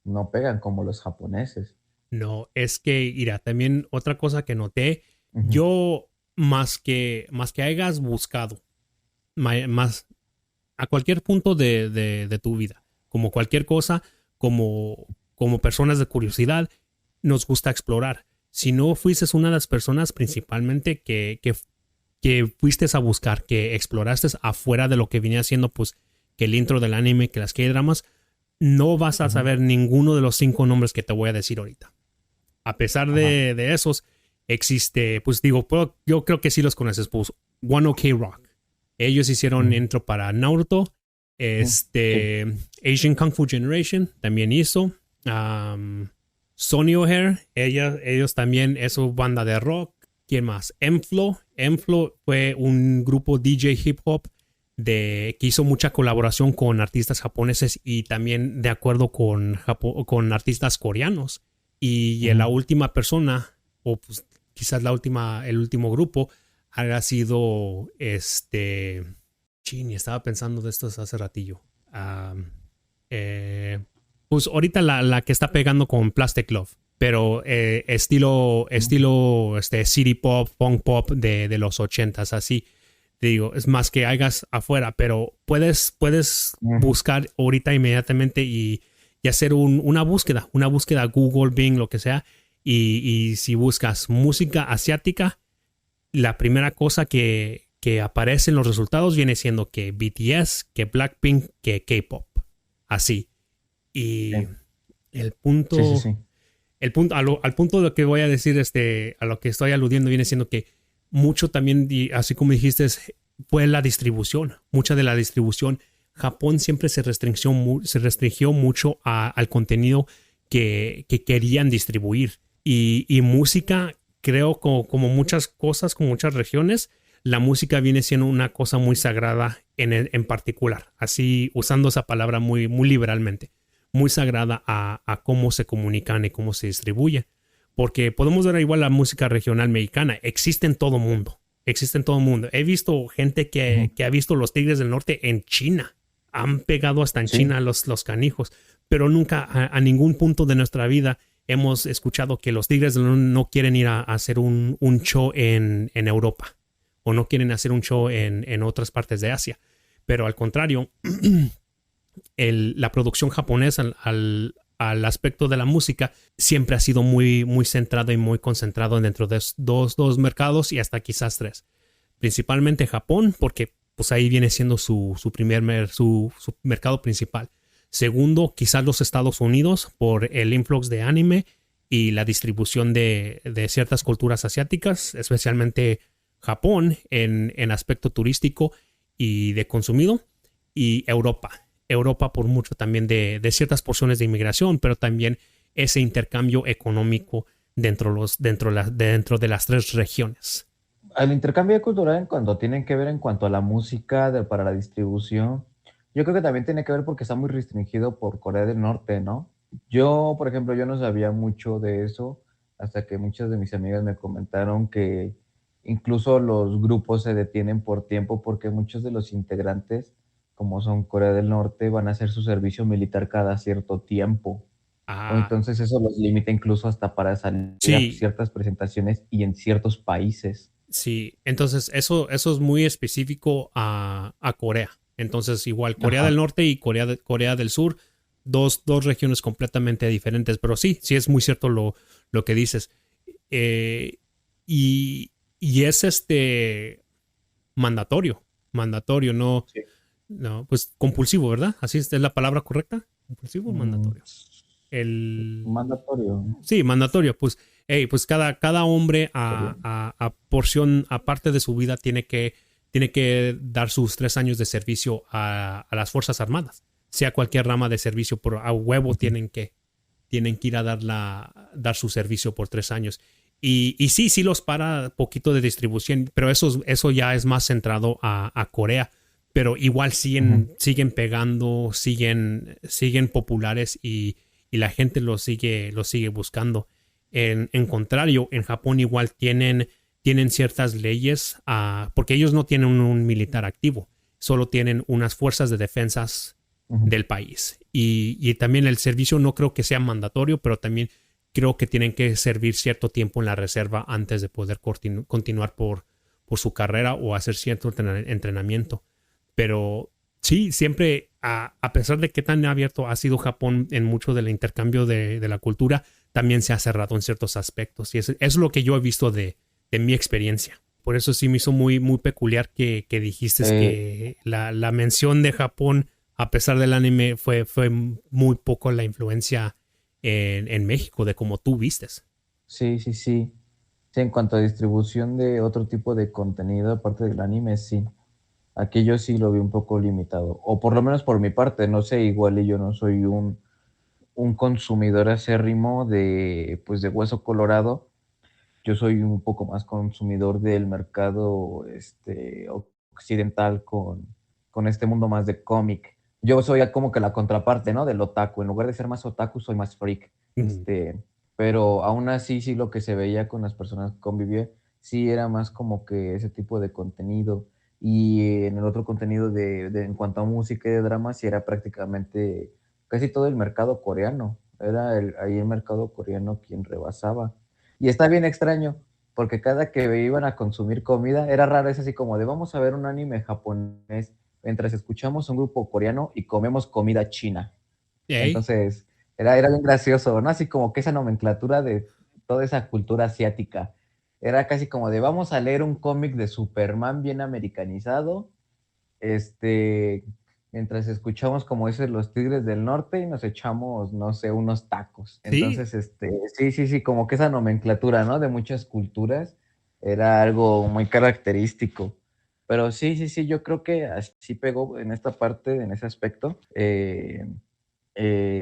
no pegan como los japoneses.
No, es que, mira, también otra cosa que noté, yo más que hayas buscado, más a cualquier punto de tu vida, como cualquier cosa, como personas de curiosidad, nos gusta explorar. Si no fuiste una de las personas principalmente que fuiste a buscar, que exploraste afuera de lo que venía haciendo, pues, que el intro del anime, que las K-dramas, no vas a saber ninguno de los 5 nombres que te voy a decir ahorita. A pesar de esos, existe, pues digo, yo creo que sí los conoces, pues, One OK Rock. Ellos hicieron intro para Naruto. Asian Kung Fu Generation también hizo. Sonny O'Hare, ellos también, es su banda de rock. ¿Quién más? M-Flow fue un grupo DJ hip hop que hizo mucha colaboración con artistas japoneses y también de acuerdo con artistas coreanos. Y la última persona, o pues quizás el último grupo, haya sido estaba pensando de esto hace ratillo. Pues ahorita la que está pegando con Plastic Love, pero estilo city pop, funk pop de los 80s, así. Te digo, es más que hagas afuera, pero puedes buscar ahorita inmediatamente y hacer una búsqueda Google, Bing, lo que sea, y si buscas música asiática, la primera cosa que aparece en los resultados viene siendo que BTS, que Blackpink, que K-pop, así. Y el punto, al punto de lo que voy a decir, a lo que estoy aludiendo, viene siendo que mucho también, así como dijiste, fue la distribución. Mucha de la distribución, Japón siempre se restringió mucho al contenido que querían distribuir. Y música, creo, como muchas cosas, como muchas regiones, la música viene siendo una cosa muy sagrada en particular. Así, usando esa palabra muy, muy liberalmente. Muy sagrada a cómo se comunican y cómo se distribuye. Porque podemos ver igual la música regional mexicana. Existe en todo mundo. He visto gente que ha visto los Tigres del Norte en China. han pegado hasta en
Sí,
China los canijos, pero nunca a ningún punto de nuestra vida hemos escuchado que los Tigres del Norte no quieren ir a hacer un show en Europa o no quieren hacer un show en otras partes de Asia. Pero al contrario, la producción japonesa al aspecto de la música siempre ha sido muy centrado y muy concentrado dentro de dos mercados y hasta quizás tres. Principalmente Japón, porque pues ahí viene siendo su mercado principal. Segundo, quizás los Estados Unidos por el influx de anime y la distribución de ciertas culturas asiáticas, especialmente Japón en aspecto turístico y de consumido. Y Europa por mucho también de ciertas porciones de inmigración, pero también ese intercambio económico dentro de las tres regiones.
al intercambio cultural en cuanto tienen que ver en cuanto a la música para la distribución, yo creo que también tiene que ver porque está muy restringido por Corea del Norte, ¿no? Yo, por ejemplo, yo no sabía mucho de eso hasta que muchas de mis amigas me comentaron que incluso los grupos se detienen por tiempo porque muchos de los integrantes, como son Corea del Norte, van a hacer su servicio militar cada cierto tiempo. O
Ah,
entonces eso los limita incluso hasta para salir a
sí,
ciertas presentaciones y en ciertos países.
sí. Entonces eso es muy específico a Corea. Entonces igual Corea
Ajá.
del Norte y Corea del Sur, dos regiones completamente diferentes. Pero sí, sí es muy cierto lo que dices. Eh, y es mandatorio, no,
Sí.
no, pues compulsivo, ¿verdad? Así es la palabra correcta. Compulsivo o
Mm,
mandatorio. El,
mandatorio.
sí, mandatorio. Pues, hey, pues cada hombre
Sería.
a porción, aparte de su vida, tiene que dar sus 3 años de servicio a las Fuerzas Armadas. Sea cualquier rama de servicio, por a huevo
Ujú.
tienen que ir a dar su servicio por 3 años. Y sí los para poquito de distribución, pero eso ya es más centrado a Corea. Pero igual
Ujú.
siguen pegando, siguen populares y la gente lo sigue buscando. En contrario, en Japón igual tienen ciertas leyes, porque ellos no tienen un militar activo, solo tienen unas fuerzas de defensas
Ujú.
del país. Y también el servicio no creo que sea mandatorio, pero también creo que tienen que servir cierto tiempo en la reserva antes de poder continuar por su carrera o hacer cierto entrenamiento. Pero sí, siempre, a pesar de que tan abierto ha sido Japón en mucho del intercambio de la cultura, también se ha cerrado en ciertos aspectos. Y es lo que yo he visto de mi experiencia. Por eso sí me hizo muy peculiar que dijiste
Eh,
que la mención de Japón, a pesar del anime, fue muy poco la influencia en México, de como tú vistes.
sí, sí, sí. Sí, en cuanto a distribución de otro tipo de contenido, aparte del anime, sí. Aquí yo sí lo vi un poco limitado. O por lo menos por mi parte, no sé, igual y yo no soy un consumidor acérrimo de, pues, de Hueso Colorado. Yo soy un poco más consumidor del mercado occidental con este mundo más de cómic. Yo soy como que la contraparte, ¿no? Del otaku. En lugar de ser más otaku, soy más freak.
Mm.
Pero aún así, sí, lo que se veía con las personas que convivía, sí era más como que ese tipo de contenido. Y en el otro contenido en cuanto a música y de drama, sí era prácticamente casi todo el mercado coreano. Era ahí el mercado coreano quien rebasaba. Y está bien extraño, porque cada que iban a consumir comida, era raro, es así como de vamos a ver un anime japonés mientras escuchamos un grupo coreano y comemos comida china.
Ey,
Entonces, era bien gracioso, ¿no? Así como que esa nomenclatura de toda esa cultura asiática. Era casi como de vamos a leer un cómic de Superman bien americanizado, este, mientras escuchamos como ese Los Tigres del Norte y nos echamos, no sé, unos tacos.
sí,
Entonces, sí, sí, sí, como que esa nomenclatura, ¿no? De muchas culturas era algo muy característico. Pero sí, sí, sí, yo creo que así pegó en esta parte, en ese aspecto,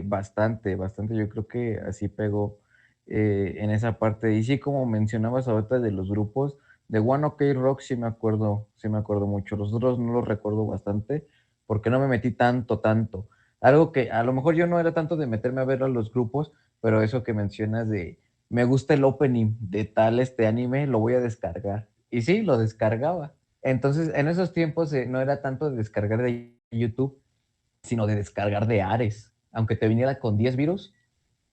bastante, bastante, yo creo que así pegó en esa parte. Y sí, como mencionabas ahorita de los grupos, de One OK Rock sí me acuerdo mucho. Los otros no los recuerdo bastante porque no me metí tanto, tanto. Algo que a lo mejor yo no era tanto de meterme a ver a los grupos, pero eso que mencionas de me gusta el opening de tal este anime, lo voy a descargar. Y sí, lo descargaba. Entonces, en esos tiempos no era tanto de descargar de YouTube, sino de descargar de Ares, aunque te viniera con 10 virus,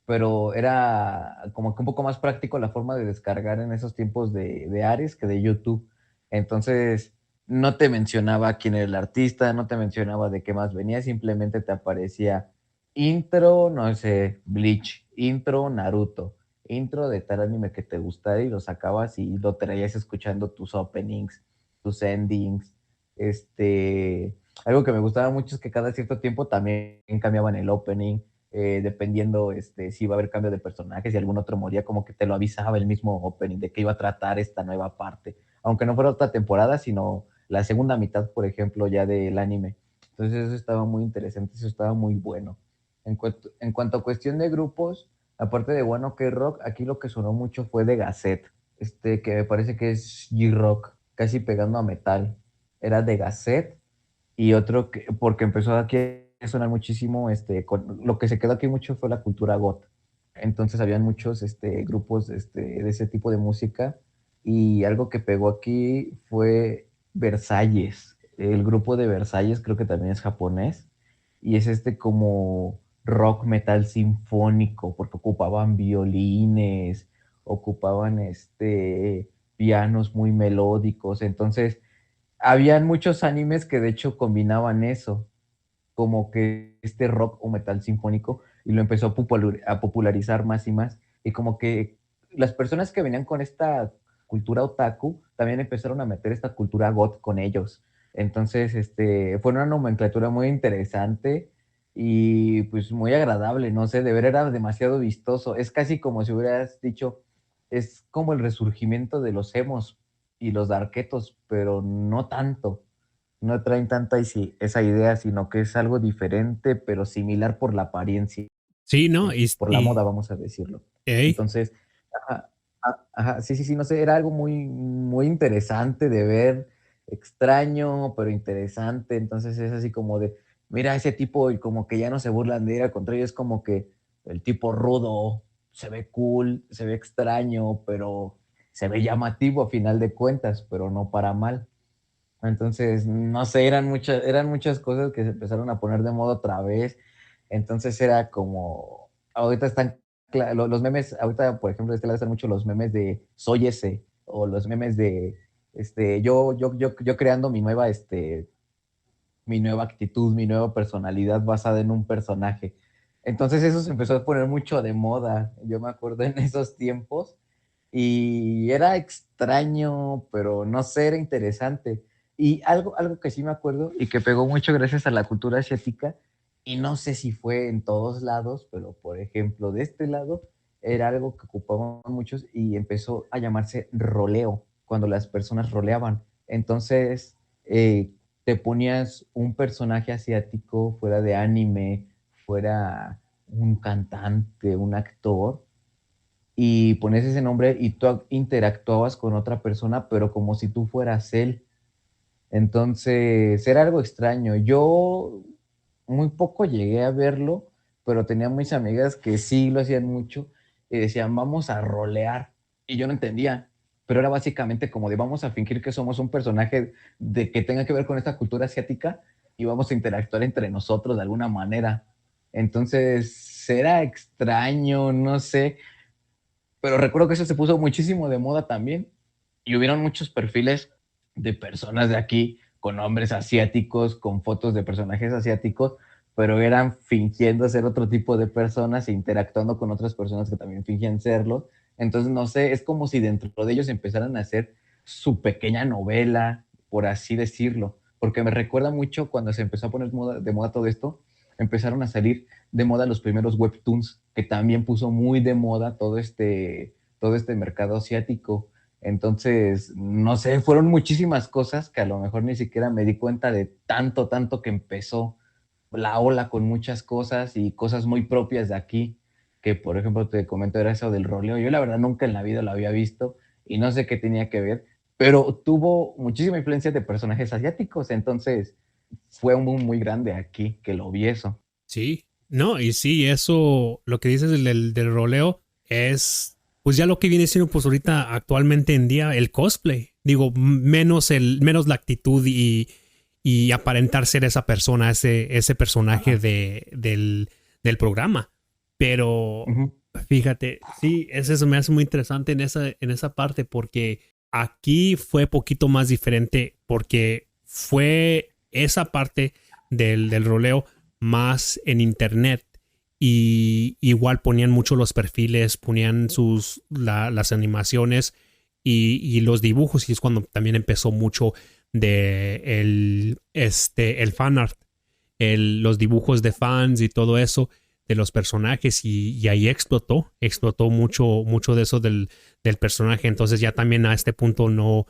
pero era como que un poco más práctico la forma de descargar en esos tiempos de Ares que de YouTube. Entonces, no te mencionaba quién era el artista, no te mencionaba de qué más venía, simplemente te aparecía intro, no sé, Bleach, intro, Naruto, intro de tal anime que te gustara y lo sacabas y lo traías escuchando tus openings, tus endings. Algo que me gustaba mucho es que cada cierto tiempo también cambiaban el opening, dependiendo si iba a haber cambio de personajes y algún otro moría, como que te lo avisaba el mismo opening de que iba a tratar esta nueva parte, aunque no fuera otra temporada, sino la segunda mitad, por ejemplo, ya del anime. Entonces eso estaba muy interesante, eso estaba muy bueno. En cuanto a cuestión de grupos, aparte de One Ok Rock, aquí lo que sonó mucho fue de Gazette, que me parece que es G-Rock, casi pegando a metal. Era de Gazette y otro que, porque empezó aquí a sonar muchísimo, lo que se quedó aquí mucho fue la cultura goth. Entonces habían muchos grupos de ese tipo de música y algo que pegó aquí fue Versalles. El grupo de Versalles creo que también es japonés y es como rock metal sinfónico porque ocupaban violines, ocupaban pianos muy melódicos. Entonces habían muchos animes que de hecho combinaban eso, como que rock o metal sinfónico, y lo empezó a popularizar más y más. Y como que las personas que venían con esta cultura otaku también empezaron a meter esta cultura goth con ellos. Entonces, fue una nomenclatura muy interesante y pues muy agradable, no sé, de ver era demasiado vistoso. Es casi como si hubieras dicho, es como el resurgimiento de los emos y los darketos, pero no tanto, no traen tanta esa idea, sino que es algo diferente, pero similar por la apariencia,
Sí, ¿no?
por la moda, vamos a decirlo.
Ey,
Entonces, ajá, ajá, sí, sí, sí, no sé, era algo muy, muy interesante de ver, extraño, pero interesante. Entonces es así como de, mira ese tipo y como que ya no se burlan de él, al contrario, es como que el tipo rudo, se ve cool, se ve extraño, pero se ve llamativo a final de cuentas, pero no para mal. Entonces, no sé, eran muchas cosas que se empezaron a poner de moda otra vez. Entonces era como, ahorita están los memes, ahorita por ejemplo de este lado están mucho los memes de soy ese, o los memes de yo creando mi nueva actitud, mi nueva personalidad basada en un personaje. Entonces eso se empezó a poner mucho de moda, yo me acuerdo en esos tiempos, y era extraño, pero no sé, era interesante. Y algo que sí me acuerdo y que pegó mucho gracias a la cultura asiática, y no sé si fue en todos lados, pero por ejemplo de este lado, era algo que ocupaban muchos y empezó a llamarse roleo, cuando las personas roleaban. Entonces, te ponías un personaje asiático fuera de anime, fuera un cantante, un actor, y pones ese nombre y tú interactuabas con otra persona, pero como si tú fueras él. Entonces, era algo extraño. Yo muy poco llegué a verlo, pero tenía muchas amigas que sí lo hacían mucho y decían, vamos a rolear. Y yo no entendía, pero era básicamente como de vamos a fingir que somos un personaje de que tenga que ver con esta cultura asiática y vamos a interactuar entre nosotros de alguna manera. Entonces, era extraño, no sé, pero recuerdo que eso se puso muchísimo de moda también y hubieron muchos perfiles de personas de aquí con nombres asiáticos, con fotos de personajes asiáticos, pero eran fingiendo ser otro tipo de personas e interactuando con otras personas que también fingían serlo. Entonces, no sé, es como si dentro de ellos empezaran a hacer su pequeña novela, por así decirlo, porque me recuerda mucho cuando se empezó a poner de moda todo esto, empezaron a salir de moda los primeros webtoons, que también puso muy de moda todo este mercado asiático. Entonces, no sé, fueron muchísimas cosas que a lo mejor ni siquiera me di cuenta de tanto, tanto que empezó la ola con muchas cosas y cosas muy propias de aquí, que por ejemplo te comento era eso del roleo. Yo la verdad nunca en la vida lo había visto y no sé qué tenía que ver, pero tuvo muchísima influencia de personajes asiáticos, entonces fue un boom muy grande aquí que lo vi eso.
sí, no, y sí, eso, lo que dices del roleo es, pues ya lo que viene siendo, pues ahorita actualmente en día, el cosplay. Digo, menos la actitud y aparentar ser esa persona, ese personaje
Ajá.
del programa. Pero
Ujú.
fíjate, sí, eso me hace muy interesante en esa parte porque aquí fue poquito más diferente porque fue esa parte del roleo más en internet y igual ponían mucho los perfiles, ponían las animaciones y los dibujos y es cuando también empezó mucho de el fan art, los dibujos de fans y todo eso de los personajes y ahí explotó mucho de eso del personaje. Entonces ya también a este punto no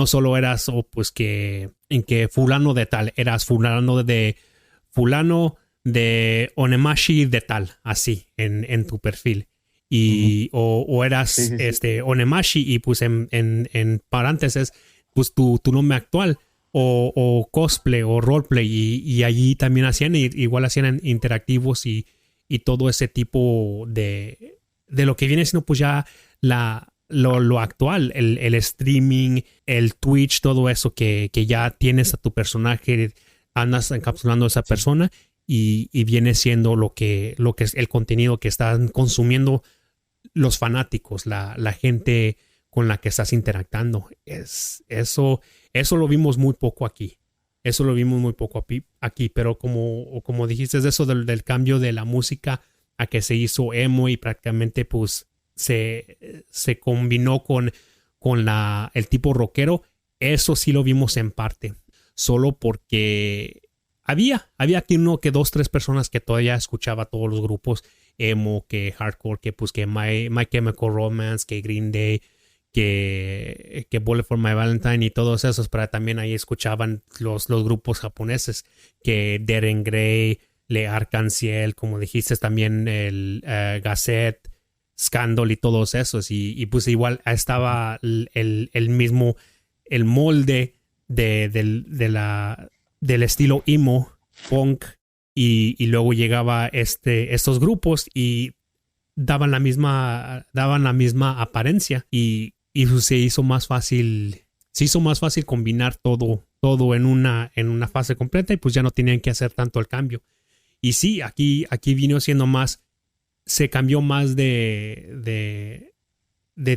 solo eras pues en que fulano de tal, eras fulano de Onemashi de tal, así en tu perfil.
Ujú.
O
Sí,
eras
sí, sí.
Onemashi y pues en paréntesis pues tu nombre actual o cosplay o roleplay y allí también hacían igual hacían interactivos y todo ese tipo de lo que viene siendo pues ya lo actual, el streaming, el Twitch, todo eso que ya tienes a tu personaje, andas encapsulando a esa
Sí.
persona y viene siendo lo que es el contenido que están consumiendo los fanáticos, la gente con la que estás interactando. Eso lo vimos muy poco aquí. Eso lo vimos muy poco aquí, pero como dijiste, es eso del cambio de la música a que se hizo emo y prácticamente pues se combinó con el tipo rockero. Eso sí lo vimos en parte, solo porque había aquí uno que dos, tres personas que todavía escuchaba todos los grupos emo, que hardcore, que pues que My Chemical Romance, que Green Day, que Bullet for My Valentine y todos esos, pero también ahí escuchaban los grupos japoneses, que Darren Gray, Le Arc-en-Ciel, como dijiste también el Gazette, Scandal y todos esos, y pues igual
Ujú.
estaba el mismo, el molde del estilo emo, punk, y luego llegaba estos grupos y daban la misma apariencia y se hizo más fácil combinar todo en una fase completa y pues ya no tenían que hacer tanto el cambio. Y sí, aquí vino siendo más, se cambió más de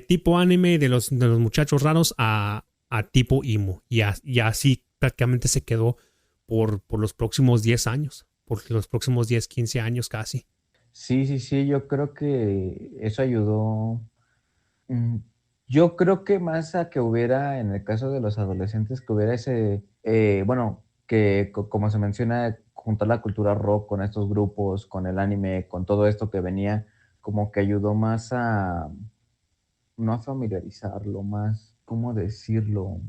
tipo anime de los muchachos raros a tipo emo y así prácticamente se quedó por los próximos 10 años, por los próximos 10 15 años casi.
Sí, sí, sí, yo creo que eso ayudó. Mm, Yo creo que más a que hubiera, en el caso de los adolescentes, que hubiera ese, bueno, que como se menciona, juntar la cultura rock con estos grupos, con el anime, con todo esto que venía, como que ayudó más a, no a familiarizarlo, más, ¿cómo decirlo?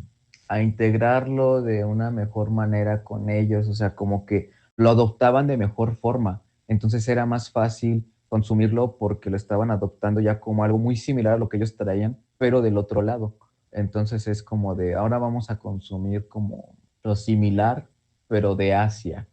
A integrarlo de una mejor manera con ellos, o sea, como que lo adoptaban de mejor forma. Entonces era más fácil consumirlo porque lo estaban adoptando ya como algo muy similar a lo que ellos traían, pero del otro lado. Entonces es como de, ahora vamos a consumir como lo similar, pero de Asia,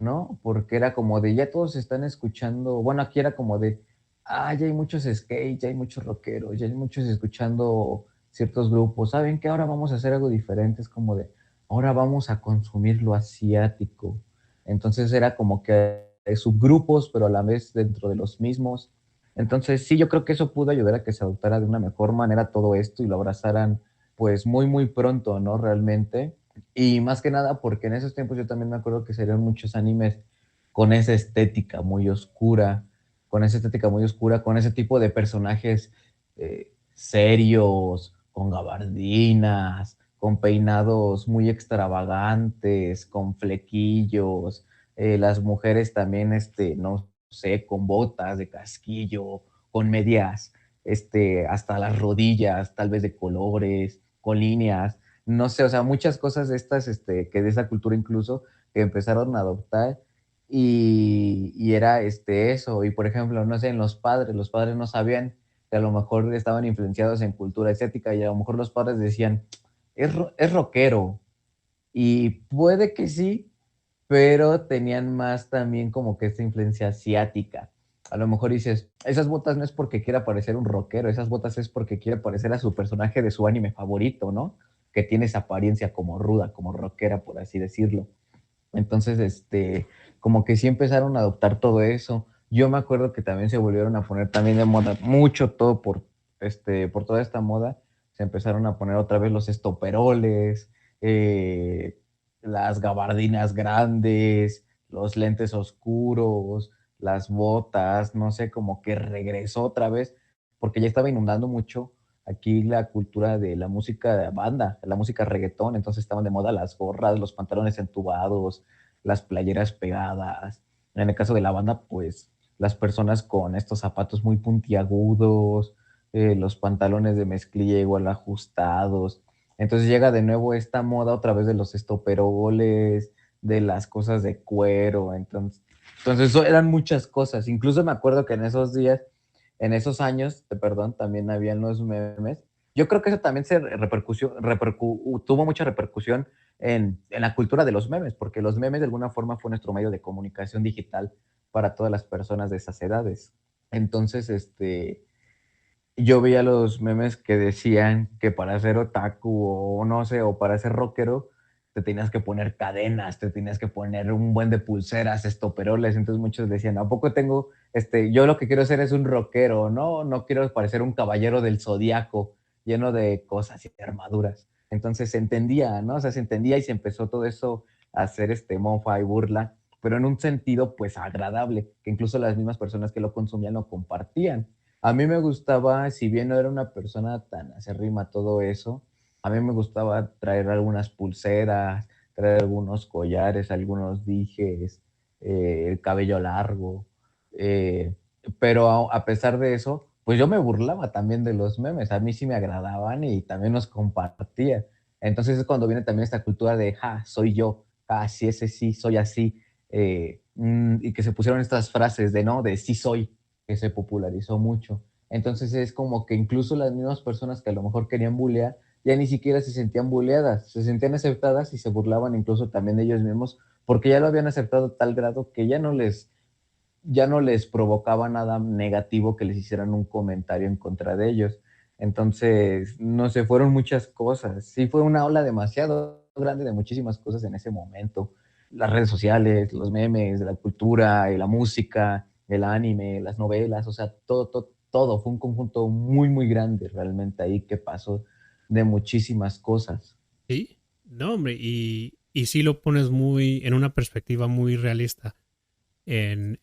¿no? Porque era como de, ya todos están escuchando, bueno, aquí era como de, ya hay muchos skate, ya hay muchos rockeros, ya hay muchos escuchando ciertos grupos. ¿Saben qué? Ahora vamos a hacer algo diferente. Es como de, ahora vamos a consumir lo asiático. Entonces era como que subgrupos, pero a la vez dentro de los mismos. Entonces sí, yo creo que eso pudo ayudar a que se adoptara de una mejor manera todo esto y lo abrazaran pues muy, muy pronto, ¿no? Realmente. Y más que nada porque en esos tiempos yo también me acuerdo que salieron muchos animes con esa estética muy oscura, con esa estética muy oscura, con ese tipo de personajes serios, con gabardinas, con peinados muy extravagantes, con flequillos, las mujeres también, no sé, con botas de casquillo, con medias, hasta las rodillas, tal vez de colores, con líneas, no sé, o sea, muchas cosas de estas, que de esa cultura incluso, que empezaron a adoptar y era eso. Y por ejemplo, no sé, en los padres no sabían que a lo mejor estaban influenciados en cultura asiática y a lo mejor los padres decían, es rockero. Y puede que sí, pero tenían más también como que esta influencia asiática. A lo mejor dices, esas botas no es porque quiera parecer un rockero, esas botas es porque quiere parecer a su personaje de su anime favorito, ¿no? que tiene esa apariencia como ruda, como rockera, por así decirlo. Entonces, como que sí empezaron a adoptar todo eso. Yo me acuerdo que también se volvieron a poner también de moda mucho todo por toda esta moda. Se empezaron a poner otra vez los estoperoles, eh, las gabardinas grandes, los lentes oscuros, las botas, no sé, como que regresó otra vez, porque ya estaba inundando mucho aquí la cultura de la música de banda, la música reggaetón, entonces estaban de moda las gorras, los pantalones entubados, las playeras pegadas. En el caso de la banda, pues las personas con estos zapatos muy puntiagudos, los pantalones de mezclilla igual ajustados. Entonces llega de nuevo esta moda otra vez de los estoperoles, de las cosas de cuero. Entonces eso eran muchas cosas. Incluso me acuerdo que en esos días, en esos años, perdón, también habían los memes. Yo creo que eso también tuvo mucha repercusión en la cultura de los memes, porque los memes de alguna forma fue nuestro medio de comunicación digital para todas las personas de esas edades. Entonces, yo veía los memes que decían que para ser otaku o no sé, o para ser rockero, te tenías que poner cadenas, te tenías que poner un buen de pulseras, estoperoles. Entonces muchos decían, ¿a poco tengo, yo lo que quiero ser es un rockero, no? No quiero parecer un caballero del zodiaco lleno de cosas y armaduras. Entonces se entendía, ¿no? O sea, se entendía y se empezó todo eso a hacer mofa y burla, pero en un sentido pues agradable, que incluso las mismas personas que lo consumían lo compartían. A mí me gustaba, si bien no era una persona tan acérrima a todo eso, a mí me gustaba traer algunas pulseras, traer algunos collares, algunos dijes, el cabello largo. eh, pero a pesar de eso, pues yo me burlaba también de los memes. A mí sí me agradaban y también los compartía. Entonces es cuando viene también esta cultura de, ja, soy yo, ja, sí, ese sí, soy así. Y que se pusieron estas frases de, no, de sí soy, que se popularizó mucho. Entonces es como que incluso las mismas personas que a lo mejor querían bullear, ya ni siquiera se sentían bulleadas, se sentían aceptadas y se burlaban incluso también de ellos mismos, porque ya lo habían aceptado a tal grado que ya no les provocaba nada negativo que les hicieran un comentario en contra de ellos. Entonces, no sé, fueron muchas cosas. Sí, fue una ola demasiado grande de muchísimas cosas en ese momento. Las redes sociales, los memes, la cultura, la música, el anime, las novelas, o sea, todo, todo, todo. Fue un conjunto muy, muy grande realmente ahí que pasó de muchísimas cosas.
Sí, no, hombre, y sí lo pones muy en una perspectiva muy realista en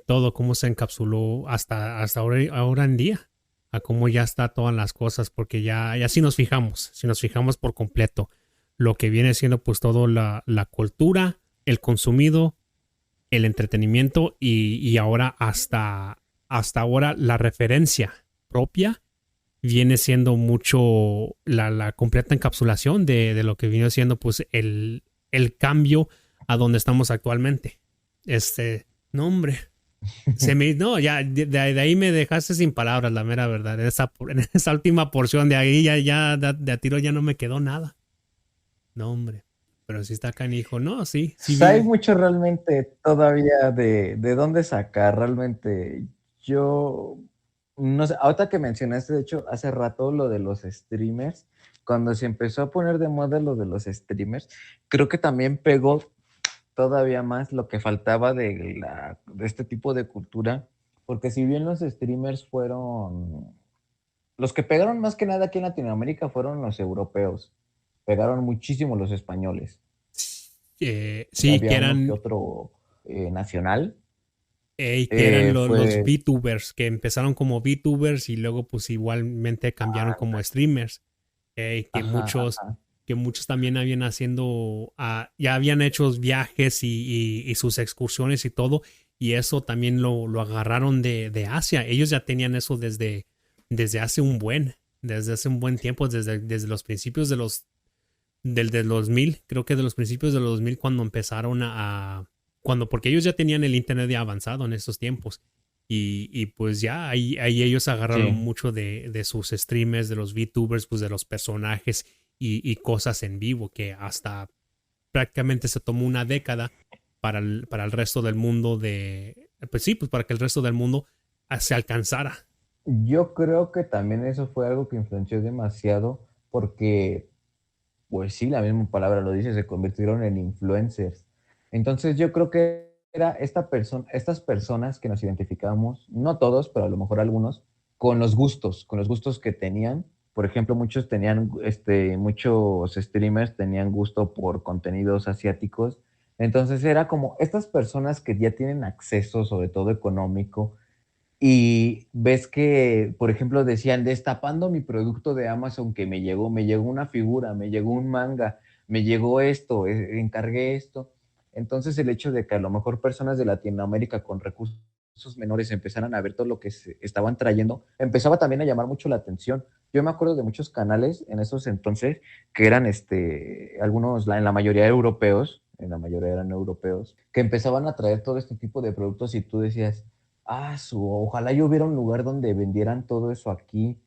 todo cómo se encapsuló hasta ahora en día, a cómo ya está todas las cosas, porque ya si nos fijamos por completo, lo que viene siendo pues todo la cultura, el consumido, el entretenimiento y ahora hasta ahora la referencia propia viene siendo mucho la completa encapsulación de lo que viene siendo pues el cambio a donde estamos actualmente. No, hombre. No, ya de ahí me dejaste sin palabras, la mera verdad. En esa última porción de ahí ya de a tiro ya no me quedó nada. No, hombre. Pero sí está canijo. No, sí, sí
Pues hay
vi.
mucho realmente todavía de dónde sacar. Realmente yo, no sé, ahorita que mencionaste, de hecho, hace rato lo de los streamers, cuando se empezó a poner de moda lo de los streamers, creo que también pegó todavía más lo que faltaba de este tipo de cultura, porque si bien los streamers fueron, los que pegaron más que nada aquí en Latinoamérica fueron los europeos, pegaron muchísimo los españoles.
Sí, que
Había uno que
eran,
otro nacional.
que eran los
Fue,
VTubers, que empezaron como VTubers y luego pues igualmente cambiaron como streamers. Que
ajá,
muchos
ajá.
que muchos también habían haciendo, ya habían hecho viajes y sus excursiones y todo, y eso también lo agarraron de Asia. Ellos ya tenían eso desde desde hace un buen tiempo, desde los principios del 2000, creo que de los principios de los 2000 cuando empezaron porque ellos ya tenían el internet ya avanzado en esos tiempos. Y pues ya ahí ellos agarraron
Sí.
mucho de sus streamers, de los VTubers, pues de los personajes y cosas en vivo que hasta prácticamente se tomó una década para el resto del mundo pues sí, pues para que el resto del mundo se alcanzara.
Yo creo que también eso fue algo que influenció demasiado porque Pues sí, la misma palabra lo dice, se convirtieron en influencers. Entonces yo creo que era estas personas que nos identificábamos, no todos, pero a lo mejor algunos, con los gustos que tenían. Por ejemplo, muchos streamers tenían gusto por contenidos asiáticos. Entonces era como estas personas que ya tienen acceso, sobre todo económico, y ves que, por ejemplo, decían, destapando mi producto de Amazon que me llegó una figura, me llegó un manga, me llegó esto, encargué esto. Entonces el hecho de que a lo mejor personas de Latinoamérica con recursos menores empezaran a ver todo lo que se estaban trayendo, empezaba también a llamar mucho la atención. Yo me acuerdo de muchos canales en esos entonces que eran algunos, en la mayoría europeos, en la mayoría eran europeos, que empezaban a traer todo este tipo de productos y tú decías, ojalá yo hubiera un lugar donde vendieran todo eso aquí.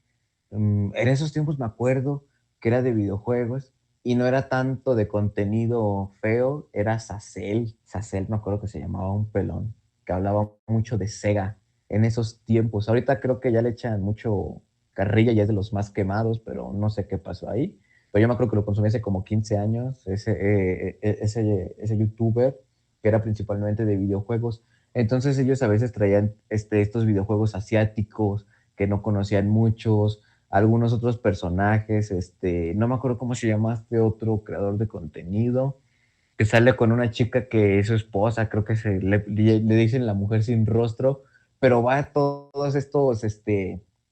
En esos tiempos me acuerdo que era de videojuegos y no era tanto de contenido feo, era Sacel. Sacel me acuerdo que se llamaba un pelón, que hablaba mucho de Sega en esos tiempos. Ahorita creo que ya le echan mucho carrilla, ya es de los más quemados, pero no sé qué pasó ahí. Pero yo me acuerdo que lo consumí hace como 15 años, ese youtuber que era principalmente de videojuegos. Entonces ellos a veces traían estos videojuegos asiáticos que no conocían muchos, algunos otros personajes, no me acuerdo cómo se llama este otro creador de contenido, que sale con una chica que es su esposa, creo que le dicen la mujer sin rostro, pero va a todos estos,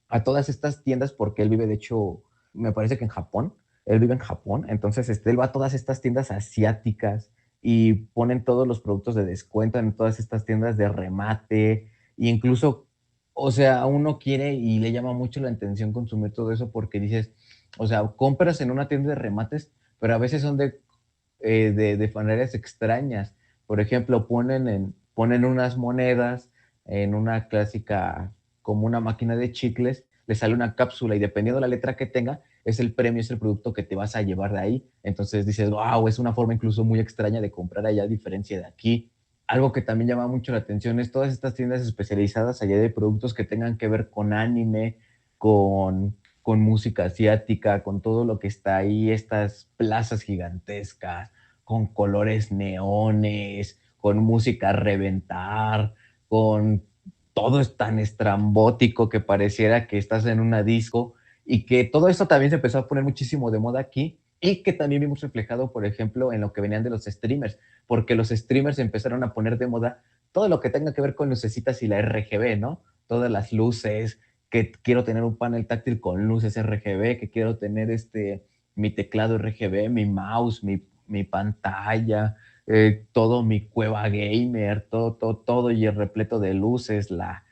a todas estas tiendas porque él vive, de hecho, me parece que en Japón, él vive en Japón, entonces él va a todas estas tiendas asiáticas y ponen todos los productos de descuento en todas estas tiendas de remate, e incluso, o sea, uno quiere y le llama mucho la atención consumir todo eso porque dices, o sea, compras en una tienda de remates, pero a veces son de maneras extrañas. Por ejemplo, ponen unas monedas en una clásica, como una máquina de chicles, le sale una cápsula y dependiendo de la letra que tenga, es el premio, es el producto que te vas a llevar de ahí. Entonces dices, wow, es una forma incluso muy extraña de comprar allá a diferencia de aquí. Algo que también llama mucho la atención es todas estas tiendas especializadas allá de productos que tengan que ver con anime, con música asiática, con todo lo que está ahí, estas plazas gigantescas, con colores neones, con música a reventar, con todo es tan estrambótico que pareciera que estás en una disco y que todo esto también se empezó a poner muchísimo de moda aquí y que también vimos reflejado, por ejemplo, en lo que venían de los streamers, porque los streamers empezaron a poner de moda todo lo que tenga que ver con lucecitas y la RGB, ¿no? Todas las luces, que quiero tener un panel táctil con luces RGB, que quiero tener mi teclado RGB, mi mouse, mi pantalla, todo mi cueva gamer, todo y el repleto de luces, la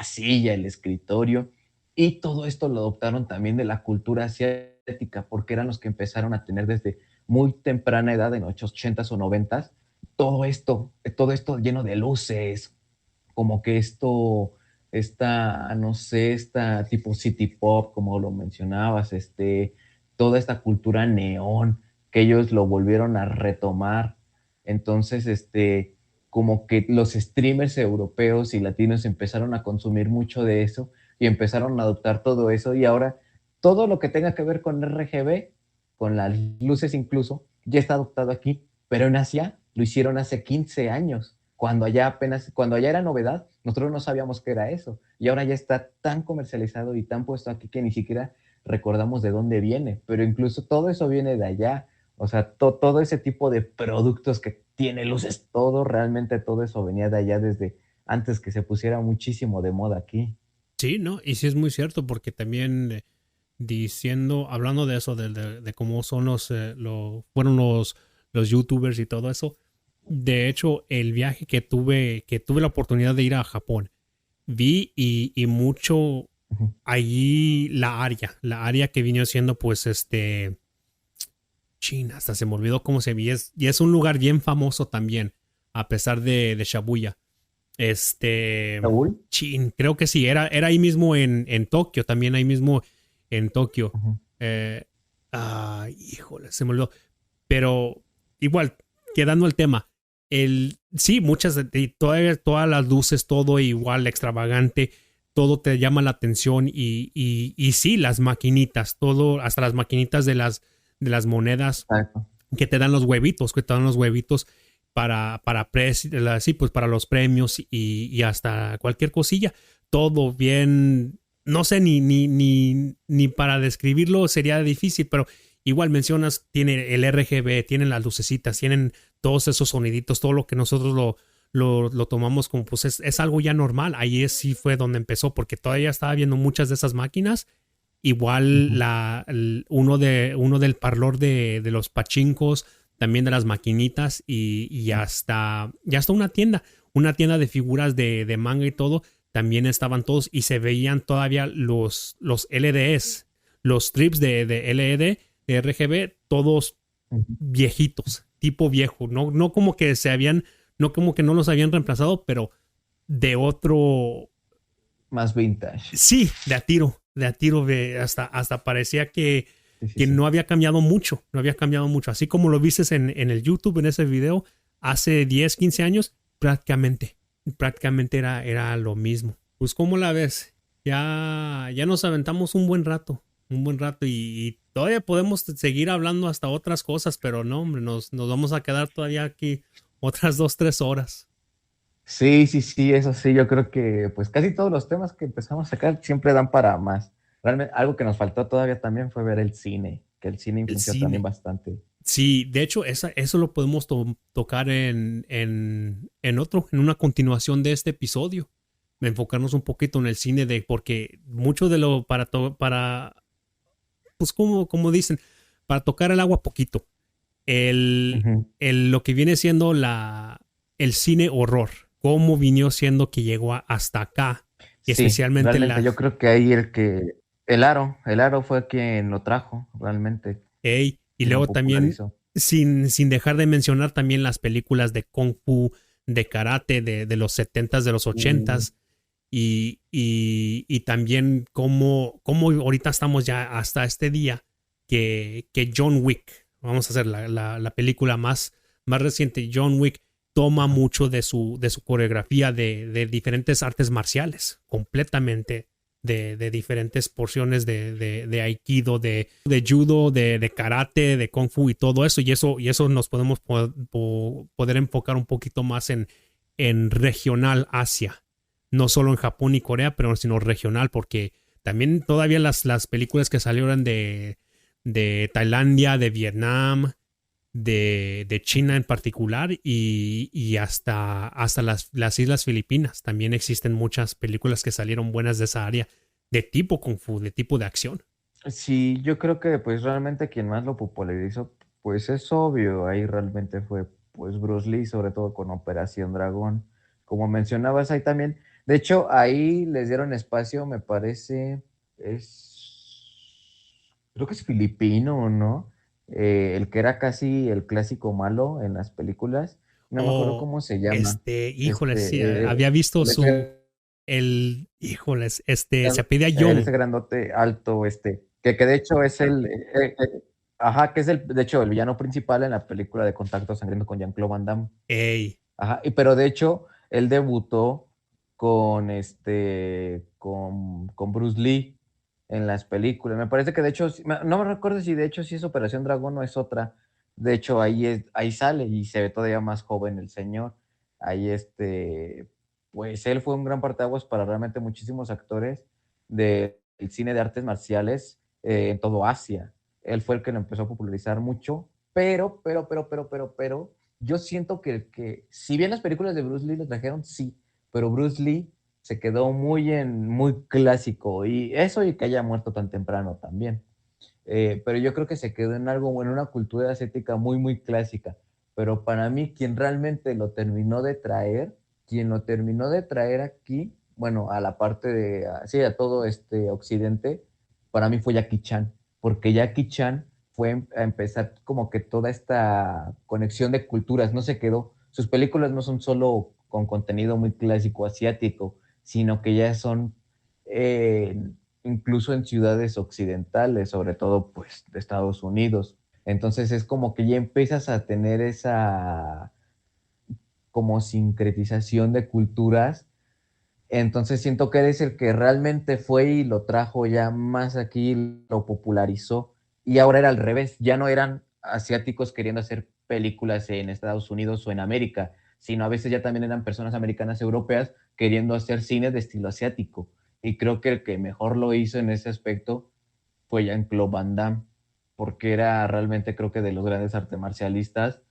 silla, el escritorio. Y todo esto lo adoptaron también de la cultura asiática, porque eran los que empezaron a tener desde muy temprana edad, en los 80s o 90s, todo esto lleno de luces, como que no sé, esta tipo city pop, como lo mencionabas, toda esta cultura neón, que ellos lo volvieron a retomar. Entonces, como que los streamers europeos y latinos empezaron a consumir mucho de eso y empezaron a adoptar todo eso y ahora todo lo que tenga que ver con RGB, con las luces incluso, ya está adoptado aquí, pero en Asia lo hicieron hace 15 años cuando allá era novedad, nosotros no sabíamos qué era eso. Y ahora ya está tan comercializado y tan puesto aquí que ni siquiera recordamos de dónde viene. Pero incluso todo eso viene de allá. O sea, todo ese tipo de productos que tiene luces, realmente todo eso venía de allá desde antes que se pusiera muchísimo de moda aquí.
Sí, ¿no? Y sí es muy cierto porque también hablando de eso, de cómo son fueron los YouTubers y todo eso. De hecho, el viaje que tuve la oportunidad de ir a Japón, vi y mucho allí la área que vino siendo pues China, hasta se me olvidó cómo se veía, y es un lugar bien famoso también, a pesar de Shibuya.
¿Saúl?
Creo que sí, era ahí mismo en Tokio, también ahí mismo en Tokio.
Uh-huh.
Híjole, se me olvidó. Pero igual, quedando el tema, sí, todas las luces, todo igual extravagante, todo te llama la atención y sí, las maquinitas, todo, hasta las maquinitas de las monedas
Exacto.
que te dan los huevitos, sí, pues para los premios y hasta cualquier cosilla. Todo bien, no sé, ni para describirlo sería difícil, pero igual mencionas, tiene el RGB, tienen las lucecitas, tienen todos esos soniditos, todo lo que nosotros lo tomamos como pues es algo ya normal. Ahí sí fue donde empezó, porque todavía estaba viendo muchas de esas máquinas. Igual
Ujú.
uno del parlor de los pachincos, también de las maquinitas y ya hasta una tienda de figuras de manga y todo, también estaban todos y se veían todavía los LEDs, los strips de LED, de RGB, todos
Ujú.
viejitos, tipo viejo, no como que no como que no los habían reemplazado, pero de otro,
Más vintage.
sí, de a tiro, hasta parecía
Sí, sí,
que
sí.
no había cambiado mucho, no había cambiado mucho. Así como lo viste en el YouTube, en ese video, hace 10 15 años, prácticamente era lo mismo. Pues, ¿cómo la ves? Ya nos aventamos un buen rato y todavía podemos seguir hablando hasta otras cosas, pero no, hombre, nos vamos a quedar todavía aquí otras 2 3 horas.
Sí, sí, sí, eso sí, yo creo que pues casi todos los temas que empezamos a sacar siempre dan para más. Realmente algo que nos faltó todavía también fue ver el cine, que el cine
El
influenció también
cine.
bastante.
Sí, de hecho, eso lo podemos tocar en una continuación de este episodio. Enfocarnos un poquito en el cine porque mucho de lo pues como dicen, para tocar el agua poquito. El,
Ujú.
lo que viene siendo el cine horror, cómo vino siendo que llegó hasta acá, y
Sí,
especialmente
realmente yo creo que ahí el aro fue quien lo trajo, realmente,
ey, y
quien lo
luego también,
popularizó.
sin dejar de mencionar también las películas de Kung Fu, de karate, de los setentas, de los
Mm,
ochentas, y también cómo ahorita estamos ya hasta este día que John Wick, vamos a hacer la película más reciente, John Wick toma
ajá.
mucho de su coreografía de diferentes artes marciales, completamente de diferentes porciones de aikido, de judo, de karate, de kung fu y todo eso. Y eso nos podemos poder enfocar un poquito más en regional Asia. No solo en Japón y Corea, pero sino regional, porque también todavía las películas que salieron de Tailandia, de Vietnam, de China en particular y hasta las Islas Filipinas. También existen muchas películas que salieron buenas de esa área, de tipo Kung Fu, de tipo de acción.
Sí, yo creo que pues realmente quien más lo popularizó, pues es obvio, ahí realmente fue pues Bruce Lee, sobre todo con Operación Dragón. Como mencionabas, ahí también, de hecho, ahí les dieron espacio, me parece, creo que es filipino, ¿no? El que era casi el clásico malo en las películas, no me acuerdo
O
cómo se llama.
híjoles, sí, había
Eh,
visto
el ese
híjoles, se apellida
el
Young.
ese grandote alto, que de hecho es ajá, que es de hecho el villano principal en la película de Contacto Sangriento con Jean-Claude Van Damme.
Ey,
Ajá, pero de hecho él debutó con Bruce Lee en las películas. Me parece que de hecho, no me recuerdo si de hecho si es Operación Dragón o es otra. De hecho ahí sale y se ve todavía más joven el señor. Ahí pues él fue un gran parteaguas para realmente muchísimos actores del cine de artes marciales en todo Asia. Él fue el que lo empezó a popularizar mucho, pero yo siento que si bien las películas de Bruce Lee lo trajeron, sí, pero Bruce Lee se quedó muy clásico y eso y que haya muerto tan temprano también. Pero yo creo que se quedó en algo, en una cultura asiática muy clásica. Pero para mí, quien lo terminó de traer aquí, bueno, a la parte sí, a todo este occidente, para mí fue Jackie Chan, porque Jackie Chan fue a empezar como que toda esta conexión de culturas, no se quedó, sus películas no son solo con contenido muy clásico asiático, sino que ya son eh, incluso en ciudades occidentales, sobre todo pues de Estados Unidos. Entonces es como que ya empiezas a tener esa como sincretización de culturas. Entonces siento que eres el que realmente fue y lo trajo ya más aquí, lo popularizó. Y ahora era al revés, ya no eran asiáticos queriendo hacer películas en Estados Unidos o en América, sino a veces ya también eran personas americanas europeas queriendo hacer cine de estilo asiático. Y creo que el que mejor lo hizo en ese aspecto fue Jean-Claude Van Damme, porque era realmente creo que de los grandes artes marcialistas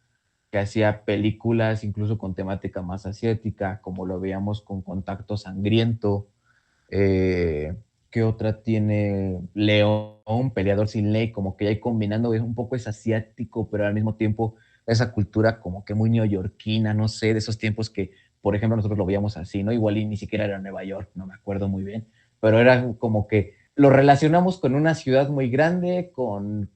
que hacía películas incluso con temática más asiática, como lo veíamos con Contacto Sangriento. Eh, ¿Qué otra tiene? León, Peleador sin Ley, como que ya combinando un poco es asiático, pero al mismo tiempo esa cultura como que muy neoyorquina, no sé, de esos tiempos que, por ejemplo, nosotros lo veíamos así, ¿no? Igual y ni siquiera era Nueva York, no me acuerdo muy bien, pero era como que lo relacionamos con una ciudad muy grande, con,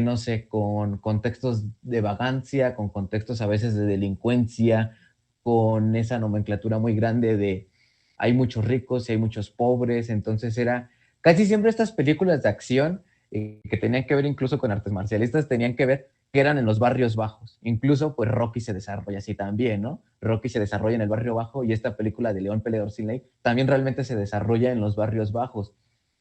no sé, con contextos de vagancia, con contextos a veces de delincuencia, con esa nomenclatura muy grande de hay muchos ricos y hay muchos pobres, entonces era casi siempre estas películas de acción que tenían que ver incluso con artes marcialistas, tenían que ver que eran en los barrios bajos. Incluso pues Rocky se desarrolla así también, ¿no? Rocky se desarrolla en el barrio bajo y esta película de León Peleador sin Ley también realmente se desarrolla en los barrios bajos.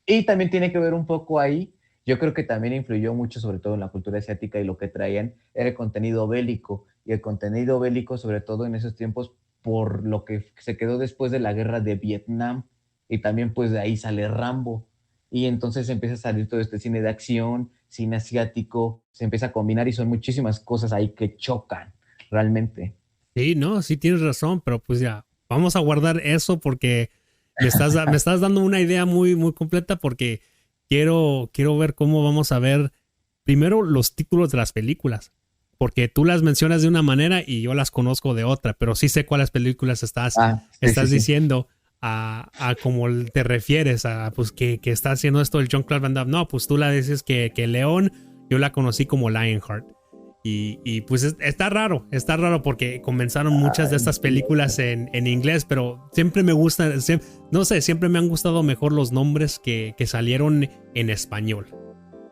Y también tiene que ver un poco ahí, yo creo que también influyó mucho sobre todo en la cultura asiática y lo que traían era el contenido bélico y el contenido bélico sobre todo en esos tiempos por lo que se quedó después de la guerra de Vietnam y también pues de ahí sale Rambo y entonces empieza a salir todo este cine de acción, cine asiático, se empieza a combinar y son muchísimas cosas ahí que chocan realmente.
Sí, no, sí tienes razón, pero pues ya, vamos a guardar eso porque me estás dando una idea muy, muy completa porque quiero ver cómo vamos a ver primero los títulos de las películas. Porque tú las mencionas de una manera y yo las conozco de otra, pero sí sé cuáles películas estás
Sí.
diciendo a cómo te refieres, a pues que está haciendo esto el Jean-Claude Van Damme. No, pues tú la dices que León, yo la conocí como Lionheart. Pues está raro porque comenzaron muchas de estas películas en inglés, pero siempre me gustan, no sé, siempre me han gustado mejor los nombres que salieron en español.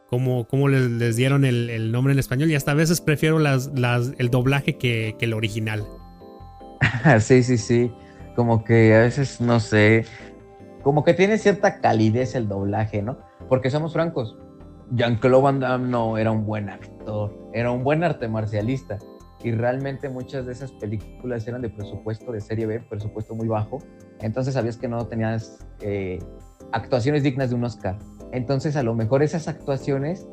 Cómo les dieron el nombre en español y hasta a veces prefiero el doblaje que el original.
Sí. Como que a veces, no sé, como que tiene cierta calidez el doblaje, ¿no? Porque somos francos, Jean-Claude Van Damme no era un buen actor, era un buen arte marcialista. Y realmente muchas de esas películas eran de presupuesto de serie B, presupuesto muy bajo. Entonces sabías que no tenías actuaciones dignas de un Oscar. Entonces a lo mejor esas actuaciones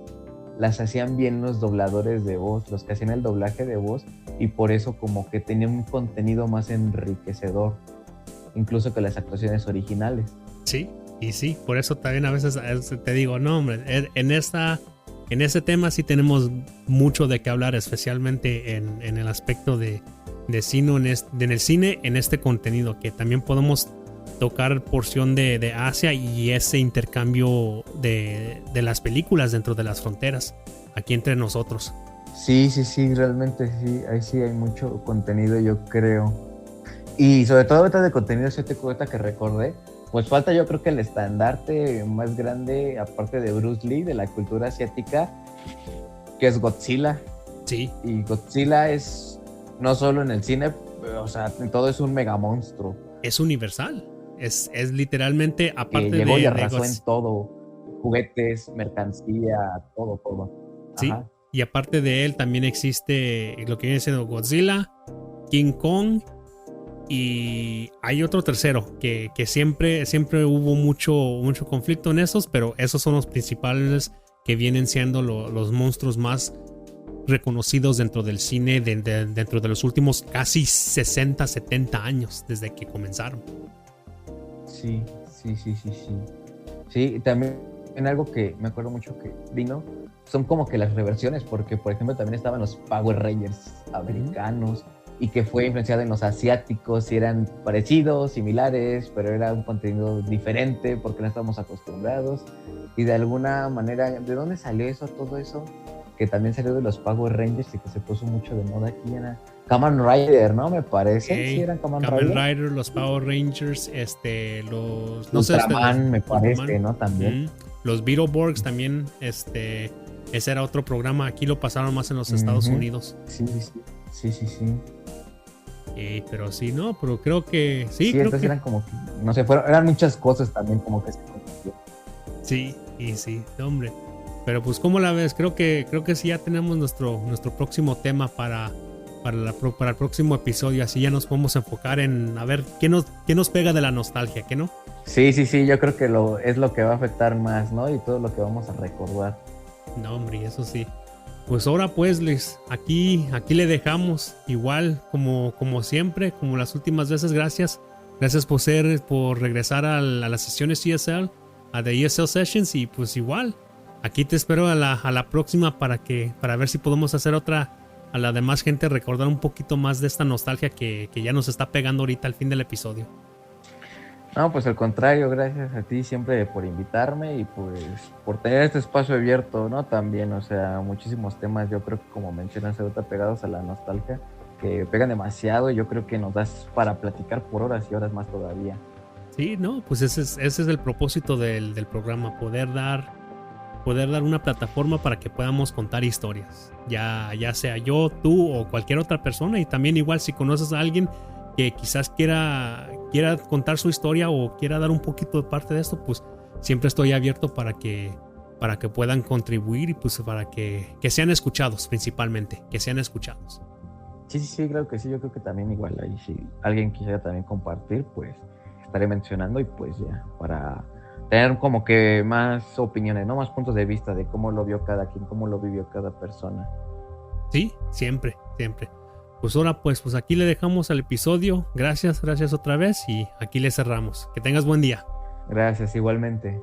las hacían bien los dobladores de voz, los que hacían el doblaje de voz, y por eso como que tenían un contenido más enriquecedor, incluso que las actuaciones originales.
Sí, y sí, por eso también a veces te digo, no, hombre, en ese tema sí tenemos mucho de qué hablar, especialmente en el aspecto de cine, en el cine, en este contenido, que también podemos tocar porción de Asia y ese intercambio de las películas dentro de las fronteras, aquí entre nosotros.
Sí, realmente sí, ahí sí hay mucho contenido, yo creo. Y sobre todo ahorita de contenido asiático, ahorita que recordé, pues falta yo creo que el estandarte más grande, aparte de Bruce Lee, de la cultura asiática, que es Godzilla.
Sí.
Y Godzilla es, no solo en el cine, o sea, en todo es un mega monstruo.
Es universal. Es literalmente, aparte
que llegó
de...
y arrasó en todo, juguetes, mercancía, todo.
Sí,
Ajá.
y aparte de él también existe lo que viene siendo Godzilla, King Kong y hay otro tercero que siempre hubo mucho conflicto en esos, pero esos son los principales que vienen siendo los monstruos más reconocidos dentro del cine dentro de los últimos casi 60, 70 años desde que comenzaron.
Sí. Sí, también en algo que me acuerdo mucho que vino, son como que las reversiones, porque por ejemplo también estaban los Power Rangers americanos y que fue influenciado en los asiáticos y eran parecidos, similares, pero era un contenido diferente porque no estábamos acostumbrados. Y de alguna manera, ¿de dónde salió eso, todo eso? Que también salió de los Power Rangers y que se puso mucho de moda aquí, era Kamen Rider, ¿no? Me parece.
Okay.
Sí, eran Kamen
Rider, los Power Rangers, los... No
Ultraman,
sé,
me parece, ¿no? También.
Los Beetleborgs también, ese era otro programa. Aquí lo pasaron más en los Estados Unidos.
Sí.
Pero sí, no, pero creo que sí.
Sí,
creo
entonces
que...
eran como que, no sé, eran muchas cosas también como que se convirtieron.
Sí, hombre. Pero pues, ¿cómo la ves? Creo que sí ya tenemos nuestro próximo tema para el próximo episodio. Así ya nos podemos enfocar en a ver qué nos pega de la nostalgia, ¿qué no?
Sí, yo creo que es lo que va a afectar más, ¿no? Y todo lo que vamos a recordar.
No, hombre, eso sí. Pues ahora pues, Luis, aquí le dejamos. Igual, como siempre, como las últimas veces, gracias. Gracias por regresar a las sesiones ESL, a The ESL Sessions, y pues igual. Aquí te espero a la próxima para ver si podemos hacer otra, a la demás gente recordar un poquito más de esta nostalgia que ya nos está pegando ahorita al fin del episodio.
No, pues al contrario, gracias a ti siempre por invitarme y pues por tener este espacio abierto, ¿no? También, o sea, muchísimos temas, yo creo que como mencionas ahorita pegados a la nostalgia, que pegan demasiado y yo creo que nos das para platicar por horas y horas más todavía.
Sí, no, pues ese es el propósito del programa, poder dar una plataforma para que podamos contar historias, ya sea yo, tú o cualquier otra persona. Y también igual si conoces a alguien que quizás quiera contar su historia o quiera dar un poquito de parte de esto, pues siempre estoy abierto para que puedan contribuir y pues para que sean escuchados, principalmente, que sean escuchados.
Sí, claro que sí, yo creo que también igual ahí si alguien quisiera también compartir, pues estaré mencionando y pues ya, para tener como que más opiniones, ¿no? Más puntos de vista de cómo lo vio cada quien, cómo lo vivió cada persona.
Sí, siempre. Pues ahora pues aquí le dejamos al episodio. Gracias otra vez y aquí le cerramos. Que tengas buen día.
Gracias, igualmente.